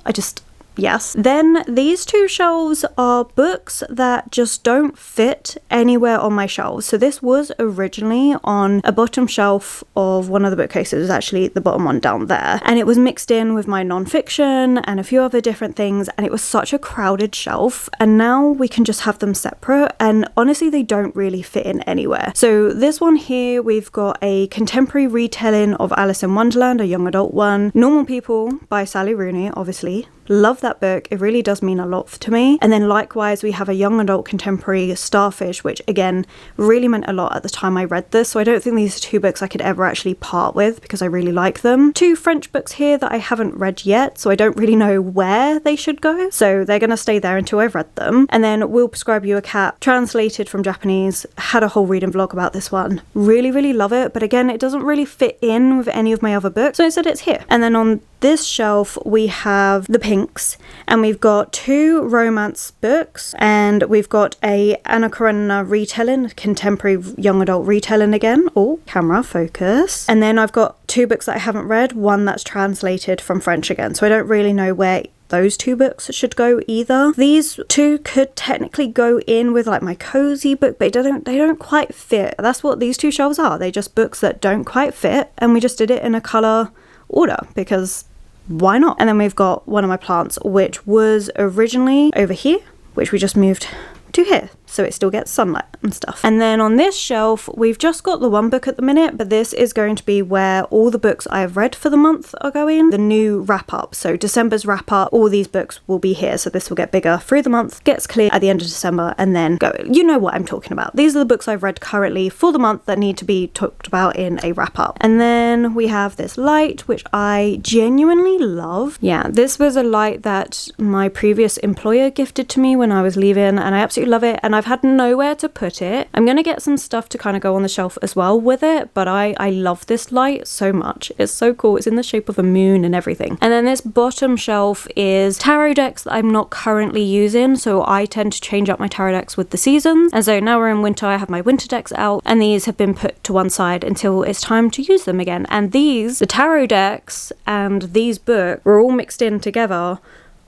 Yes. Then these 2 shelves are books that just don't fit anywhere on my shelves. So this was originally on a bottom shelf of one of the bookcases, actually the bottom one down there. And it was mixed in with my non-fiction and a few other different things. And it was such a crowded shelf. And now we can just have them separate. And honestly, they don't really fit in anywhere. So this one here, we've got a contemporary retelling of Alice in Wonderland, a young adult one. Normal People by Sally Rooney, obviously. Love that book. It really does mean a lot to me. And then likewise, we have a young adult contemporary, Starfish, which again really meant a lot at the time I read this. So I don't think these are 2 books I could ever actually part with because I really like them. 2 French books here that I haven't read yet, so I don't really know where they should go. So they're going to stay there until I've read them. And then We'll Prescribe You a Cat, translated from Japanese. Had a whole reading vlog about this one. Really, really love it. But again, it doesn't really fit in with any of my other books. So instead it's here. And then on this shelf we have the pinks, and we've got 2 romance books, and we've got a Anna Karenina retelling, contemporary young adult retelling again. Oh, camera focus. And then I've got 2 books that I haven't read, one that's translated from French again, so I don't really know where those 2 books should go either. These 2 could technically go in with like my cozy book, but they don't quite fit. That's what these 2 shelves are. They're just books that don't quite fit, and we just did it in a colour order because why not? And then we've got one of my plants, which was originally over here, which we just moved to here, so it still gets sunlight and stuff. And then on this shelf, we've just got the 1 book at the minute, but this is going to be where all the books I have read for the month are going. The new wrap up, so December's wrap up, all these books will be here, so this will get bigger through the month, gets clear at the end of December, and then go. You know what I'm talking about. These are the books I've read currently for the month that need to be talked about in a wrap up. And then we have this light, which I genuinely love. Yeah, this was a light that my previous employer gifted to me when I was leaving, and I absolutely love it. And I've had nowhere to put it. I'm gonna get some stuff to kind of go on the shelf as well with it, but I love this light so much. It's so cool. It's in the shape of a moon and everything. And then this bottom shelf is tarot decks that I'm not currently using, so I tend to change up my tarot decks with the seasons. And so now we're in winter, I have my winter decks out, and these have been put to one side until it's time to use them again. And these, the tarot decks and these books, were all mixed in together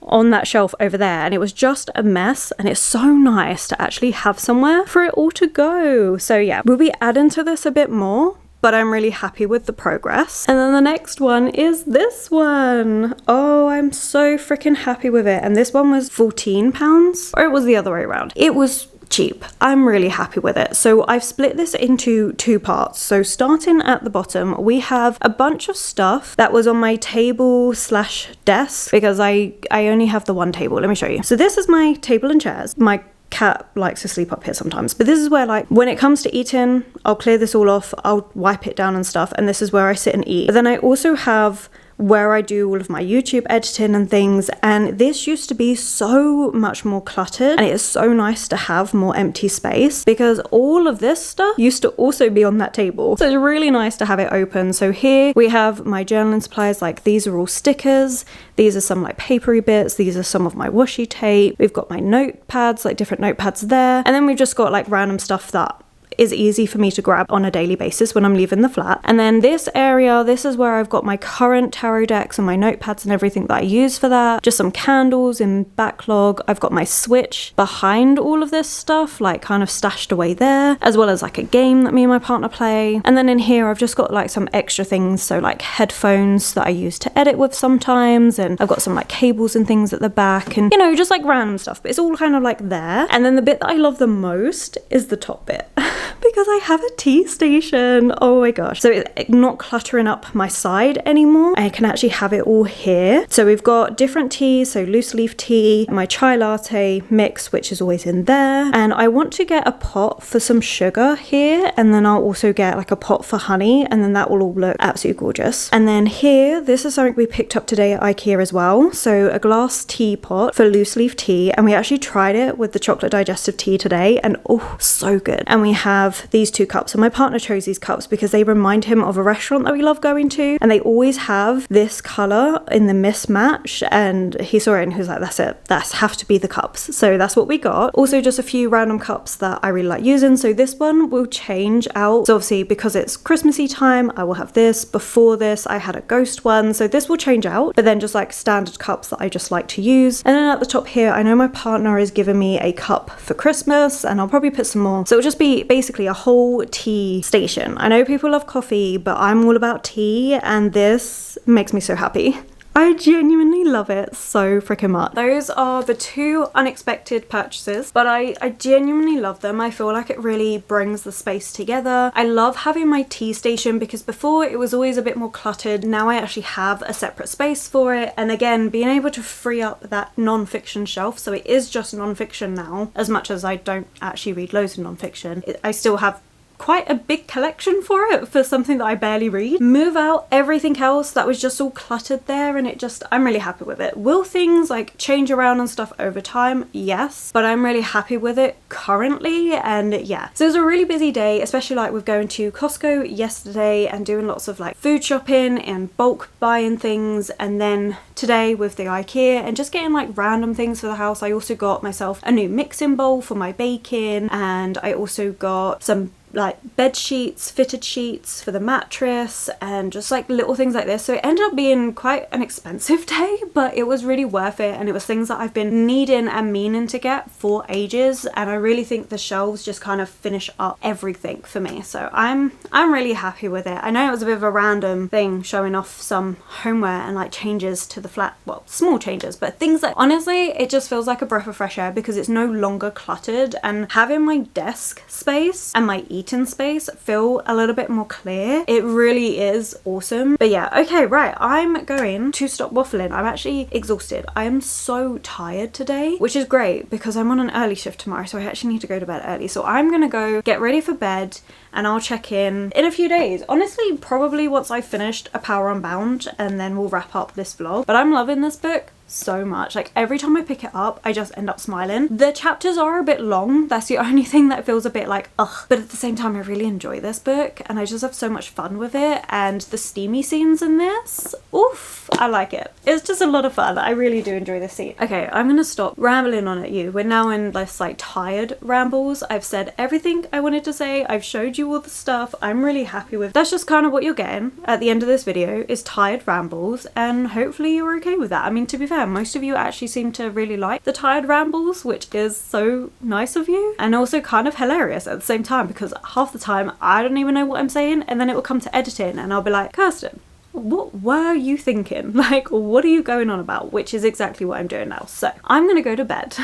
on that shelf over there, and it was just a mess, and it's so nice to actually have somewhere for it all to go. So yeah, we'll be adding to this a bit more, but I'm really happy with the progress. And then the next one is this one. Oh, I'm so freaking happy with it. And this one was £14, or it was the other way around. It was cheap. I'm really happy with it. So I've split this into two parts. So starting at the bottom, we have a bunch of stuff that was on my table slash desk, because I only have the one table. Let me show you. So this is my table and chairs. My cat likes to sleep up here sometimes, but this is where, like, when it comes to eating, I'll clear this all off, I'll wipe it down and stuff, and this is where I sit and eat. But then I also have where I do all of my YouTube editing and things, and this used to be so much more cluttered, and it is so nice to have more empty space because all of this stuff used to also be on that table. So it's really nice to have it open. So here we have my journaling supplies, like these are all stickers, these are some like papery bits, these are some of my washi tape, we've got my notepads, like different notepads there, and then we've just got like random stuff that is easy for me to grab on a daily basis when I'm leaving the flat. And then this area, this is where I've got my current tarot decks and my notepads and everything that I use for that. Just some candles in backlog. I've got my Switch behind all of this stuff, like kind of stashed away there, as well as like a game that me and my partner play. And then in here I've just got like some extra things, so like headphones that I use to edit with sometimes, and I've got some like cables and things at the back, and you know, just like random stuff, but it's all kind of like there. And then the bit that I love the most is the top bit. Because I have a tea station. Oh my gosh. So it's not cluttering up my side anymore. I can actually have it all here. So we've got different teas, so loose leaf tea, my chai latte mix, which is always in there. And I want to get a pot for some sugar here, and then I'll also get like a pot for honey, and then that will all look absolutely gorgeous. And then here, this is something we picked up today at IKEA as well. So a glass teapot for loose leaf tea, and we actually tried it with the chocolate digestive tea today, and oh, so good. And we have these two cups, and my partner chose these cups because they remind him of a restaurant that we love going to, and they always have this color in the mismatch, and he saw it and he was like, that's it, that's have to be the cups. So that's what we got. Also just a few random cups that I really like using. So this one will change out, so obviously because it's Christmassy time I will have this. Before this I had a ghost one, so this will change out, but then just like standard cups that I just like to use. And then at the top here, I know my partner has given me a cup for Christmas, and I'll probably put some more, so it'll just be basically a whole tea station. I know people love coffee, but I'm all about tea, and this makes me so happy. I genuinely love it so freaking much. Those are the two unexpected purchases, but I genuinely love them. I feel like it really brings the space together. I love having my tea station because before it was always a bit more cluttered. Now I actually have a separate space for it, and again, being able to free up that non-fiction shelf, so it is just non-fiction now. As much as I don't actually read loads of non-fiction, I still have quite a big collection for it, for something that I barely read. Move out everything else that was just all cluttered there, and I'm really happy with it. Will things like change around and stuff over time? Yes, but I'm really happy with it currently. And yeah, so it was a really busy day, especially like with going to Costco yesterday and doing lots of like food shopping and bulk buying things, and then today with the IKEA and just getting like random things for the house. I also got myself a new mixing bowl for my baking, and I also got some like bed sheets, fitted sheets for the mattress, and just like little things like this. So it ended up being quite an expensive day, but it was really worth it, and it was things that I've been needing and meaning to get for ages, and I really think the shelves just kind of finish up everything for me. So I'm really happy with it. I know it was a bit of a random thing showing off some homeware and like changes to the flat, well, small changes, but things that honestly it just feels like a breath of fresh air because it's no longer cluttered, and having my desk space and my eating space feel a little bit more clear. It really is awesome. But yeah, okay, right, I'm going to stop waffling. I'm actually exhausted. I am so tired today, which is great because I'm on an early shift tomorrow, so I actually need to go to bed early. So I'm gonna go get ready for bed, and I'll check in a few days. Honestly, probably once I've finished A Power Unbound, and then we'll wrap up this vlog. But I'm loving this book so much. Like every time I pick it up, I just end up smiling. The chapters are a bit long. That's the only thing that feels a bit like, ugh. But at the same time, I really enjoy this book and I just have so much fun with it. And the steamy scenes in this, oof, I like it. It's just a lot of fun. I really do enjoy this scene. Okay, I'm gonna stop rambling on at you. We're now in less like tired rambles. I've said everything I wanted to say. I've showed you all the stuff I'm really happy with. That's just kind of what you're getting at the end of this video, is tired rambles, and hopefully you're okay with that. I mean, to be fair, most of you actually seem to really like the tired rambles, which is so nice of you, and also kind of hilarious at the same time, because half the time I don't even know what I'm saying, and then it will come to editing and I'll be like, Kirsten, what were you thinking? Like, what are you going on about? Which is exactly what I'm doing now. So I'm gonna go to bed.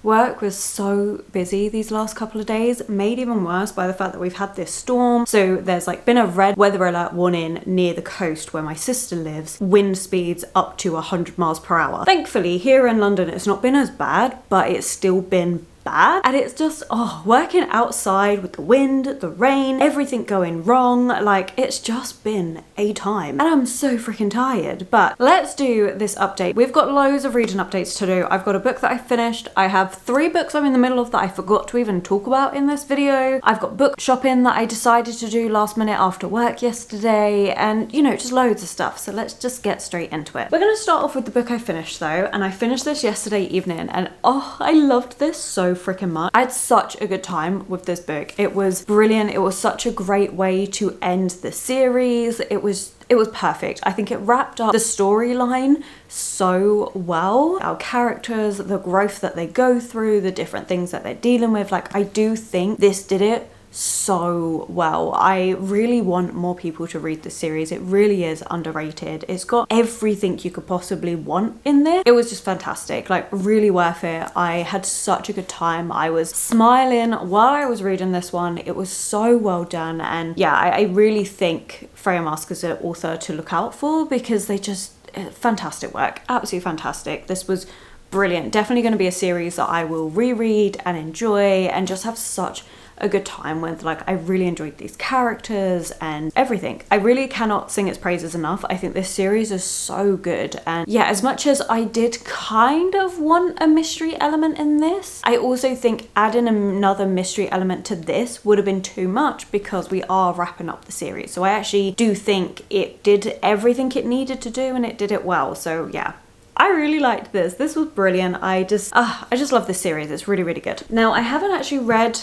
Work was so busy these last couple of days, made even worse by the fact that we've had this storm. So there's like been a red weather alert warning near the coast where my sister lives, wind speeds up to 100 miles per hour. Thankfully here in London it's not been as bad, but it's still been bad, and it's just working outside with the wind, the rain, everything going wrong, like it's just been a time and I'm so freaking tired. But let's do this update. We've got loads of reading updates to do. I've got a book that I finished. I have 3 books I'm in the middle of that I forgot to even talk about in this video. I've got book shopping that I decided to do last minute after work yesterday, and you know, just loads of stuff. So let's just get straight into it. We're gonna start off with the book I finished though, and I finished this yesterday evening, and I loved this so freaking much. I had such a good time with this book. It was brilliant. It was such a great way to end the series. It was perfect. I think it wrapped up the storyline so well. Our characters, the growth that they go through, the different things that they're dealing with. Like, I do think this did it so well. I really want more people to read this series. It really is underrated. It's got everything you could possibly want in there. It was just fantastic, like really worth it. I had such a good time. I was smiling while I was reading this one. It was so well done, and yeah, I really think Freya Marske is an author to look out for, because they just fantastic work, absolutely fantastic. This was brilliant. Definitely going to be a series that I will reread and enjoy and just have such a good time with. Like, I really enjoyed these characters and everything. I really cannot sing its praises enough. I think this series is so good, and yeah, as much as I did kind of want a mystery element in this, I also think adding another mystery element to this would have been too much, because we are wrapping up the series. So I actually do think it did everything it needed to do, and it did it well. So yeah, I really liked this. This was brilliant. I just love this series. It's really, really good. Now, I haven't actually read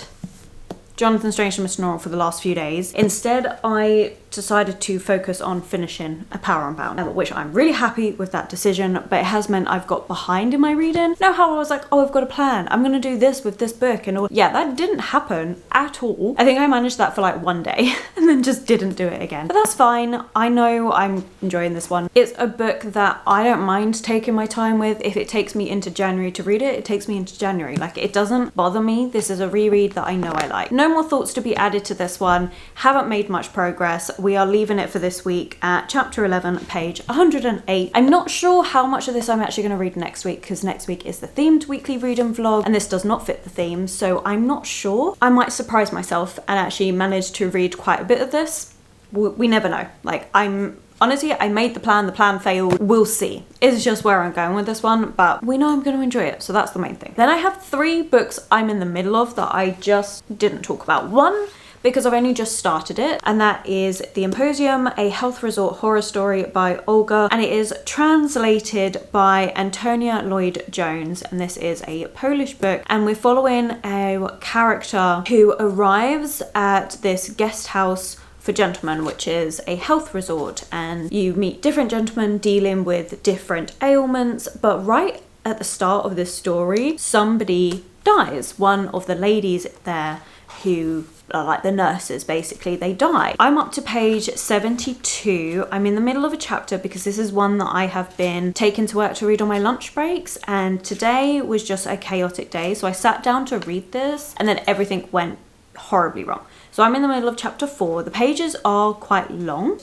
Jonathan Strange and Mr. Norrell for the last few days. Instead, I decided to focus on finishing A Power Unbound, which I'm really happy with that decision, but it has meant I've got behind in my reading. You know how I was like, oh, I've got a plan, I'm gonna do this with this book and all. Yeah, that didn't happen at all. I think I managed that for like one day and then just didn't do it again. But that's fine. I know I'm enjoying this one. It's a book that I don't mind taking my time with. If it takes me into January to read it, it takes me into January. Like, it doesn't bother me. This is a reread that I know I like. No more thoughts to be added to this one. Haven't made much progress. We are leaving it for this week at chapter 11, page 108. I'm not sure how much of this I'm actually going to read next week, because next week is the themed weekly reading vlog and this does not fit the theme, so I'm not sure. I might surprise myself and actually manage to read quite a bit of this. We never know. Like, honestly, I made the plan failed. We'll see. It's just where I'm going with this one, but we know I'm going to enjoy it, so that's the main thing. Then I have 3 books I'm in the middle of that I just didn't talk about. One, because I've only just started it, and that is The Imposium, a health resort horror story by Olga, and it is translated by Antonia Lloyd-Jones, and this is a Polish book, and we're following a character who arrives at this guest house for gentlemen, which is a health resort, and you meet different gentlemen dealing with different ailments, but right at the start of this story, somebody dies. One of the ladies there who are like the nurses, basically, they die. I'm up to page 72. I'm in the middle of a chapter because this is one that I have been taken to work to read on my lunch breaks, and today was just a chaotic day, so I sat down to read this and then everything went horribly wrong. So I'm in the middle of chapter 4. The pages are quite long.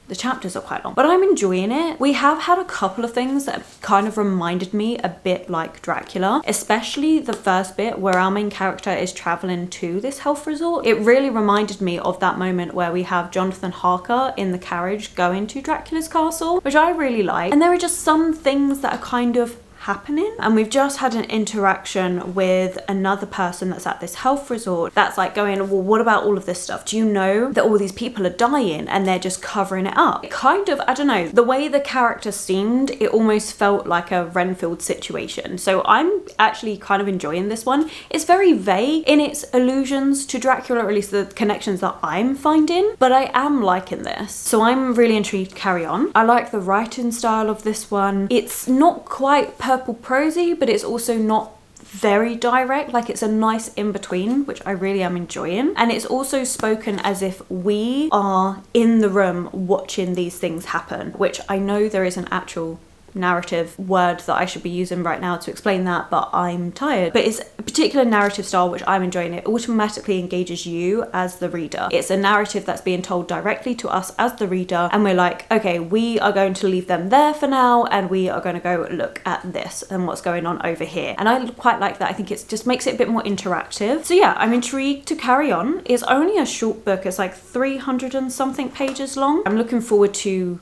The chapters are quite long, but I'm enjoying it. We have had a couple of things that kind of reminded me a bit like Dracula, especially the first bit where our main character is traveling to this health resort. It really reminded me of that moment where we have Jonathan Harker in the carriage going to Dracula's castle, which I really like. And there are just some things that are kind of happening, and we've just had an interaction with another person that's at this health resort that's like going, well, what about all of this stuff? Do you know that all these people are dying and they're just covering it up? It kind of, I don't know, the way the character seemed, it almost felt like a Renfield situation. So I'm actually kind of enjoying this one. It's very vague in its allusions to Dracula, or at least the connections that I'm finding, but I am liking this. So I'm really intrigued to carry on. I like the writing style of this one. It's not quite purple prosy, but it's also not very direct. Like, it's a nice in between, which I really am enjoying, and it's also spoken as if we are in the room watching these things happen, which I know there is an actual narrative word that I should be using right now to explain that, but I'm tired. But it's a particular narrative style which I'm enjoying. It automatically engages you as the reader. It's a narrative that's being told directly to us as the reader, and we're like, okay, we are going to leave them there for now and we are going to go look at this and what's going on over here. And I quite like that. I think it just makes it a bit more interactive. So yeah, I'm intrigued to carry on. It's only a short book. It's like 300 and something pages long. I'm looking forward to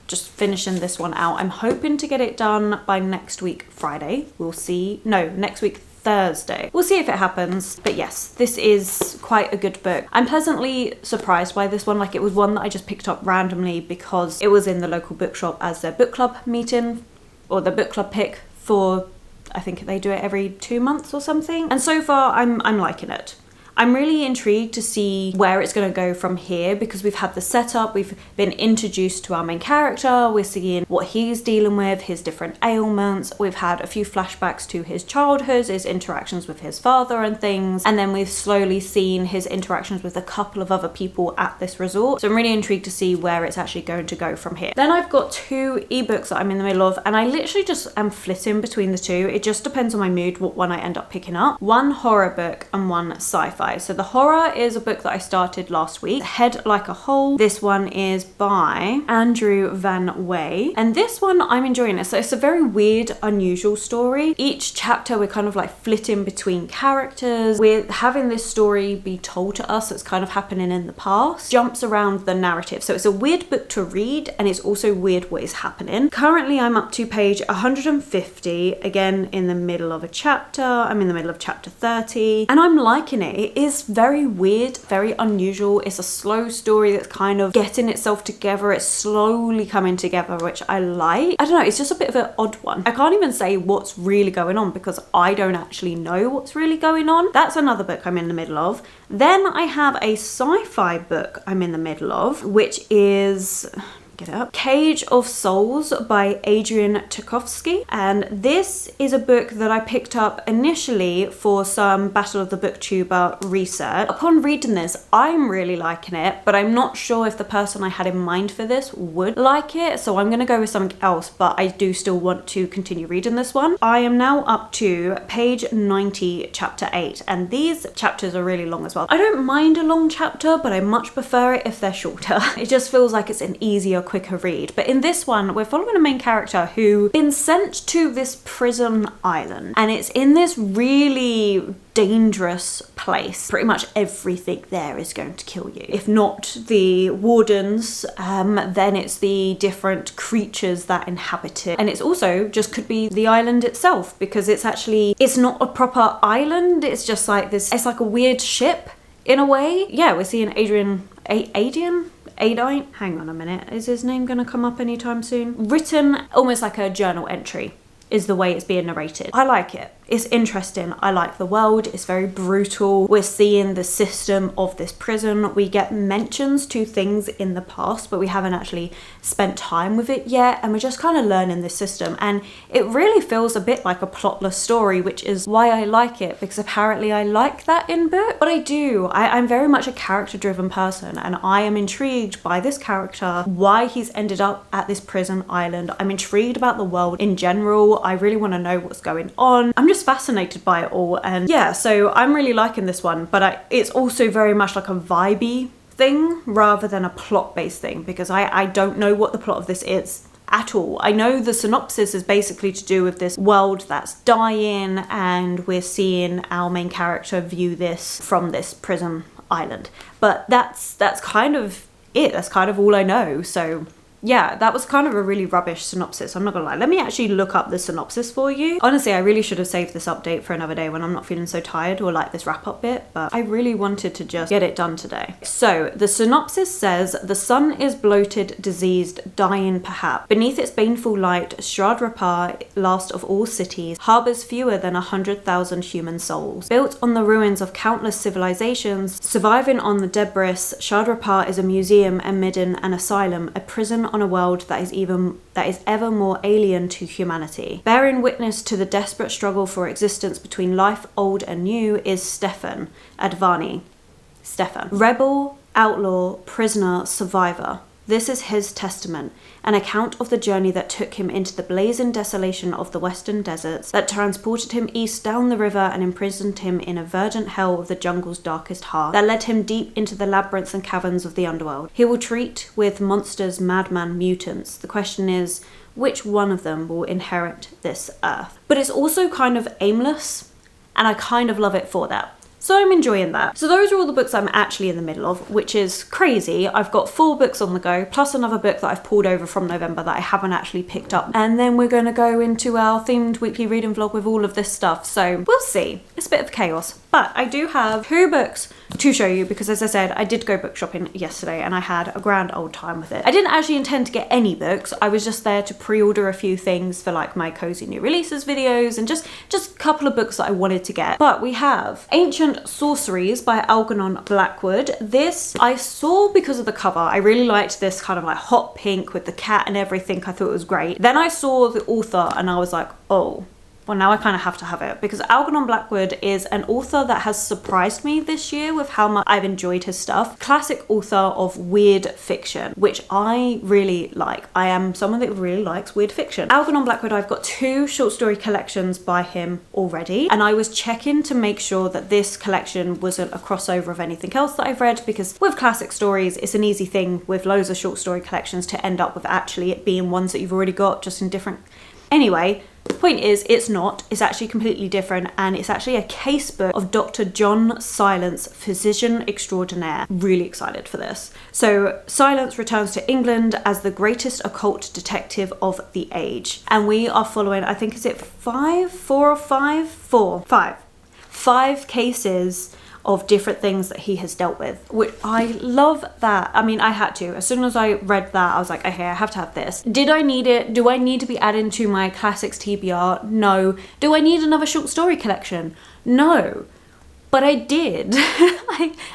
just finishing this one out. I'm hoping to get it done by next week Friday. We'll see. No, next week Thursday. We'll see if it happens. But yes, this is quite a good book. I'm pleasantly surprised by this one. Like, it was one that I just picked up randomly because it was in the local bookshop as their book club meeting, or the book club pick for, I think they do it every 2 months or something. And so far I'm liking it. I'm really intrigued to see where it's going to go from here, because we've had the setup, we've been introduced to our main character, we're seeing what he's dealing with, his different ailments, we've had a few flashbacks to his childhood, his interactions with his father and things, and then we've slowly seen his interactions with a couple of other people at this resort. So I'm really intrigued to see where it's actually going to go from here. Then I've got 2 ebooks that I'm in the middle of, and I literally just am flitting between the 2. It just depends on my mood what one I end up picking up. One horror book and one sci-fi. So the horror is a book that I started last week, Head Like a Hole. This one is by Andrew Van Wey, and this one I'm enjoying it. So it's a very weird, unusual story. Each chapter we're kind of like flitting between characters. We're having this story be told to us that's kind of happening in the past. Jumps around the narrative. So it's a weird book to read, and it's also weird what is happening. Currently I'm up to page 150, again in the middle of a chapter. I'm in the middle of chapter 30, and I'm liking it. it is very weird, very unusual. It's a slow story that's kind of getting itself together. It's slowly coming together, which I like. I don't know, it's just a bit of an odd one. I can't even say what's really going on because I don't actually know what's really going on. That's another book I'm in the middle of. Then I have a sci-fi book I'm in the middle of, which is... get up. Cage of Souls by Adrian Tarkovsky, and this is a book that I picked up initially for some Battle of the Booktuber research. Upon reading this, I'm really liking it, but I'm not sure if the person I had in mind for this would like it, so I'm gonna go with something else, but I do still want to continue reading this one. I am now up to page 90, chapter 8, and these chapters are really long as well. I don't mind a long chapter, but I much prefer it if they're shorter. It just feels like it's an easier, quicker read. But in this one, we're following a main character who's been sent to this prison island, and it's in this really dangerous place. Pretty much everything there is going to kill you. If not the wardens, then it's the different creatures that inhabit it. And it's also just could be the island itself, because it's not a proper island. It's just like this, it's like a weird ship in a way. Yeah, we're seeing Adine? Hang on a minute. Is his name gonna come up anytime soon? Written almost like a journal entry is the way it's being narrated. I like it. It's interesting. I like the world. It's very brutal. We're seeing the system of this prison. We get mentions to things in the past, but we haven't actually spent time with it yet. And we're just kind of learning this system. And it really feels a bit like a plotless story, which is why I like it, because apparently I like that in books. But I do. I'm very much a character-driven person, and I am intrigued by this character, why he's ended up at this prison island. I'm intrigued about the world in general. I really want to know what's going on. I'm just fascinated by it all, and yeah, so I'm really liking this one, but it's also very much like a vibey thing rather than a plot-based thing, because I don't know what the plot of this is at all. I know the synopsis is basically to do with this world that's dying, and we're seeing our main character view this from this prison island, but that's kind of it. That's kind of all I know. So yeah, that was kind of a really rubbish synopsis, I'm not gonna lie. Let me actually look up the synopsis for you. Honestly, I really should have saved this update for another day when I'm not feeling so tired, or like this wrap-up bit, but I really wanted to just get it done today. So the synopsis says, the sun is bloated, diseased, dying perhaps. Beneath its baneful light, Shradrapar, last of all cities, harbours fewer than 100,000 human souls. Built on the ruins of countless civilizations, surviving on the debris, Shradrapar is a museum, a midden, an asylum, a prison on a world that is ever more alien to humanity. Bearing witness to the desperate struggle for existence between life old and new is Stefan Advani. Stefan. Rebel, outlaw, prisoner, survivor. This is his testament, an account of the journey that took him into the blazing desolation of the western deserts, that transported him east down the river and imprisoned him in a verdant hell of the jungle's darkest heart, that led him deep into the labyrinths and caverns of the underworld. He will treat with monsters, madman, mutants. The question is, which one of them will inherit this earth? But it's also kind of aimless, and I kind of love it for that. So I'm enjoying that. So those are all the books I'm actually in the middle of, which is crazy. I've got 4 books on the go, plus another book that I've pulled over from November that I haven't actually picked up. And then we're going to go into our themed weekly reading vlog with all of this stuff. So we'll see. It's a bit of chaos. But I do have 2 books to show you, because as I said, I did go book shopping yesterday and I had a grand old time with it. I didn't actually intend to get any books. I was just there to pre-order a few things for like my cozy new releases videos, and just a couple of books that I wanted to get. But we have Ancient Sorceries by Algernon Blackwood. This I saw because of the cover. I really liked this kind of like hot pink with the cat and everything. I thought it was great. Then I saw the author and I was like, oh, well, now I kind of have to have it, because Algernon Blackwood is an author that has surprised me this year with how much I've enjoyed his stuff. Classic author of weird fiction, which I really like. I am someone that really likes weird fiction. Algernon Blackwood, I've got 2 short story collections by him already, and I was checking to make sure that this collection wasn't a crossover of anything else that I've read, because with classic stories, it's an easy thing with loads of short story collections to end up with actually it being ones that you've already got, just in different... Anyway, the point is, it's not. It's actually completely different, and it's actually a case book of Dr. John Silence, physician extraordinaire. Really excited for this. So Silence returns to England as the greatest occult detective of the age, and we are following, I think, is it 5 cases of different things that he has dealt with, which I love that. I mean, I had to. As soon as I read that, I was like, okay, I have to have this. Did I need it? Do I need to be added to my classics TBR? No. Do I need another short story collection? No. But I did.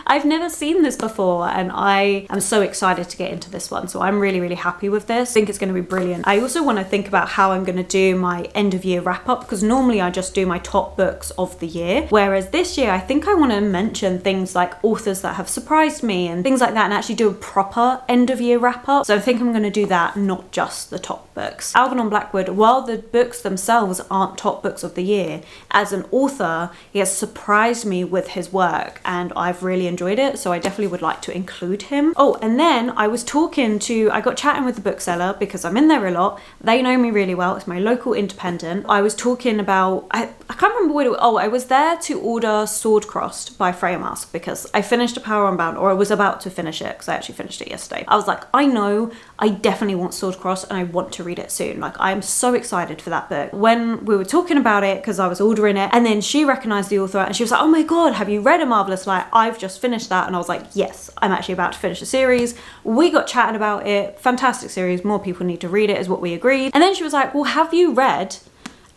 I've never seen this before, and I am so excited to get into this one. So I'm really, really happy with this. I think it's going to be brilliant. I also want to think about how I'm going to do my end of year wrap up, because normally I just do my top books of the year. Whereas this year, I think I want to mention things like authors that have surprised me and things like that, and actually do a proper end of year wrap up. So I think I'm going to do that, not just the top books. Algernon Blackwood, while the books themselves aren't top books of the year, as an author, he has surprised me with his work and I've really enjoyed it, so I definitely would like to include him. Oh, and then I got chatting with the bookseller because I'm in there a lot. They know me really well. It's my local independent. I was talking about, I can't remember what it was. Oh, I was there to order Sword Crossed by Freya Mask because I finished A Power Unbound, or I was about to finish it because I actually finished it yesterday. I was like, I know I definitely want Sword Crossed and I want to read it soon. Like, I'm so excited for that book. When we were talking about it, because I was ordering it, and then she recognized the author and she was like, oh my god, have you read A Marvelous Light? I've just finished that. And I was like, yes, I'm actually about to finish the series. We got chatting about it. Fantastic series. More people need to read it is what we agreed. And then she was like, well, have you read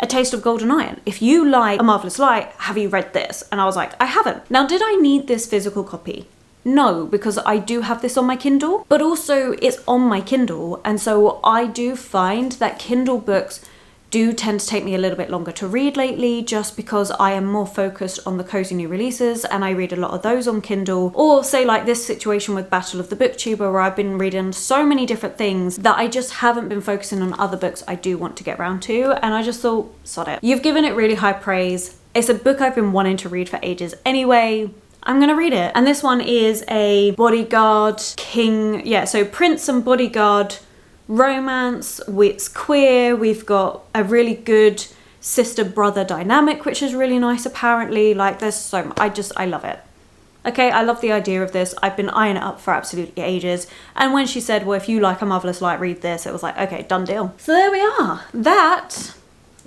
A Taste of Golden Iron? If you like A Marvelous Light, have you read this? And I was like, I haven't. Now, did I need this physical copy? No, because I do have this on my Kindle, but also it's on my Kindle. And so I do find that Kindle books do tend to take me a little bit longer to read lately, just because I am more focused on the cozy new releases and I read a lot of those on Kindle. Or say like this situation with Battle of the Booktuber, where I've been reading so many different things that I just haven't been focusing on other books I do want to get around to, and I just thought, sod it. You've given it really high praise. It's a book I've been wanting to read for ages anyway. I'm gonna read it. And this one is a bodyguard king, yeah, so prince and bodyguard romance. It's queer. We've got a really good sister-brother dynamic, which is really nice apparently. Like, there's so much. I love it. Okay, I love the idea of this. I've been eyeing it up for absolutely ages. And when she said, well, if you like A Marvelous Light, read this, it was like, okay, done deal. So there we are. That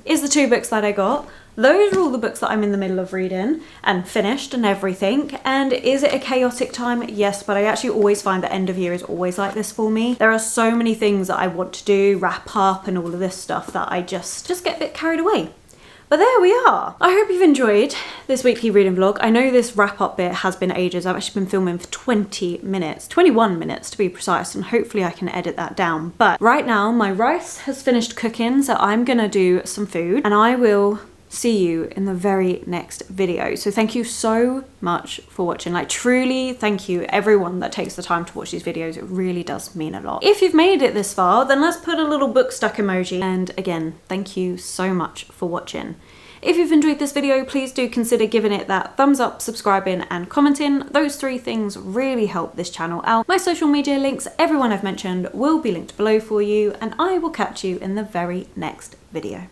is the 2 books that I got. Those are all the books that I'm in the middle of reading and finished and everything. And is it a chaotic time? Yes, but I actually always find that end of year is always like this for me. There are so many things that I want to do, wrap up and all of this stuff, that I just get a bit carried away. But there we are. I hope you've enjoyed this weekly reading vlog. I know this wrap up bit has been ages. I've actually been filming for 20 minutes, 21 minutes to be precise, and hopefully I can edit that down. But right now my rice has finished cooking, so I'm gonna do some food and I will see you in the very next video. So thank you so much for watching. Like, truly thank you everyone that takes the time to watch these videos. It really does mean a lot. If you've made it this far, then let's put a little book stuck emoji. And again, thank you so much for watching. If you've enjoyed this video, please do consider giving it that thumbs up, subscribing and commenting. Those 3 things really help this channel out. My social media links, everyone I've mentioned, will be linked below for you, and I will catch you in the very next video.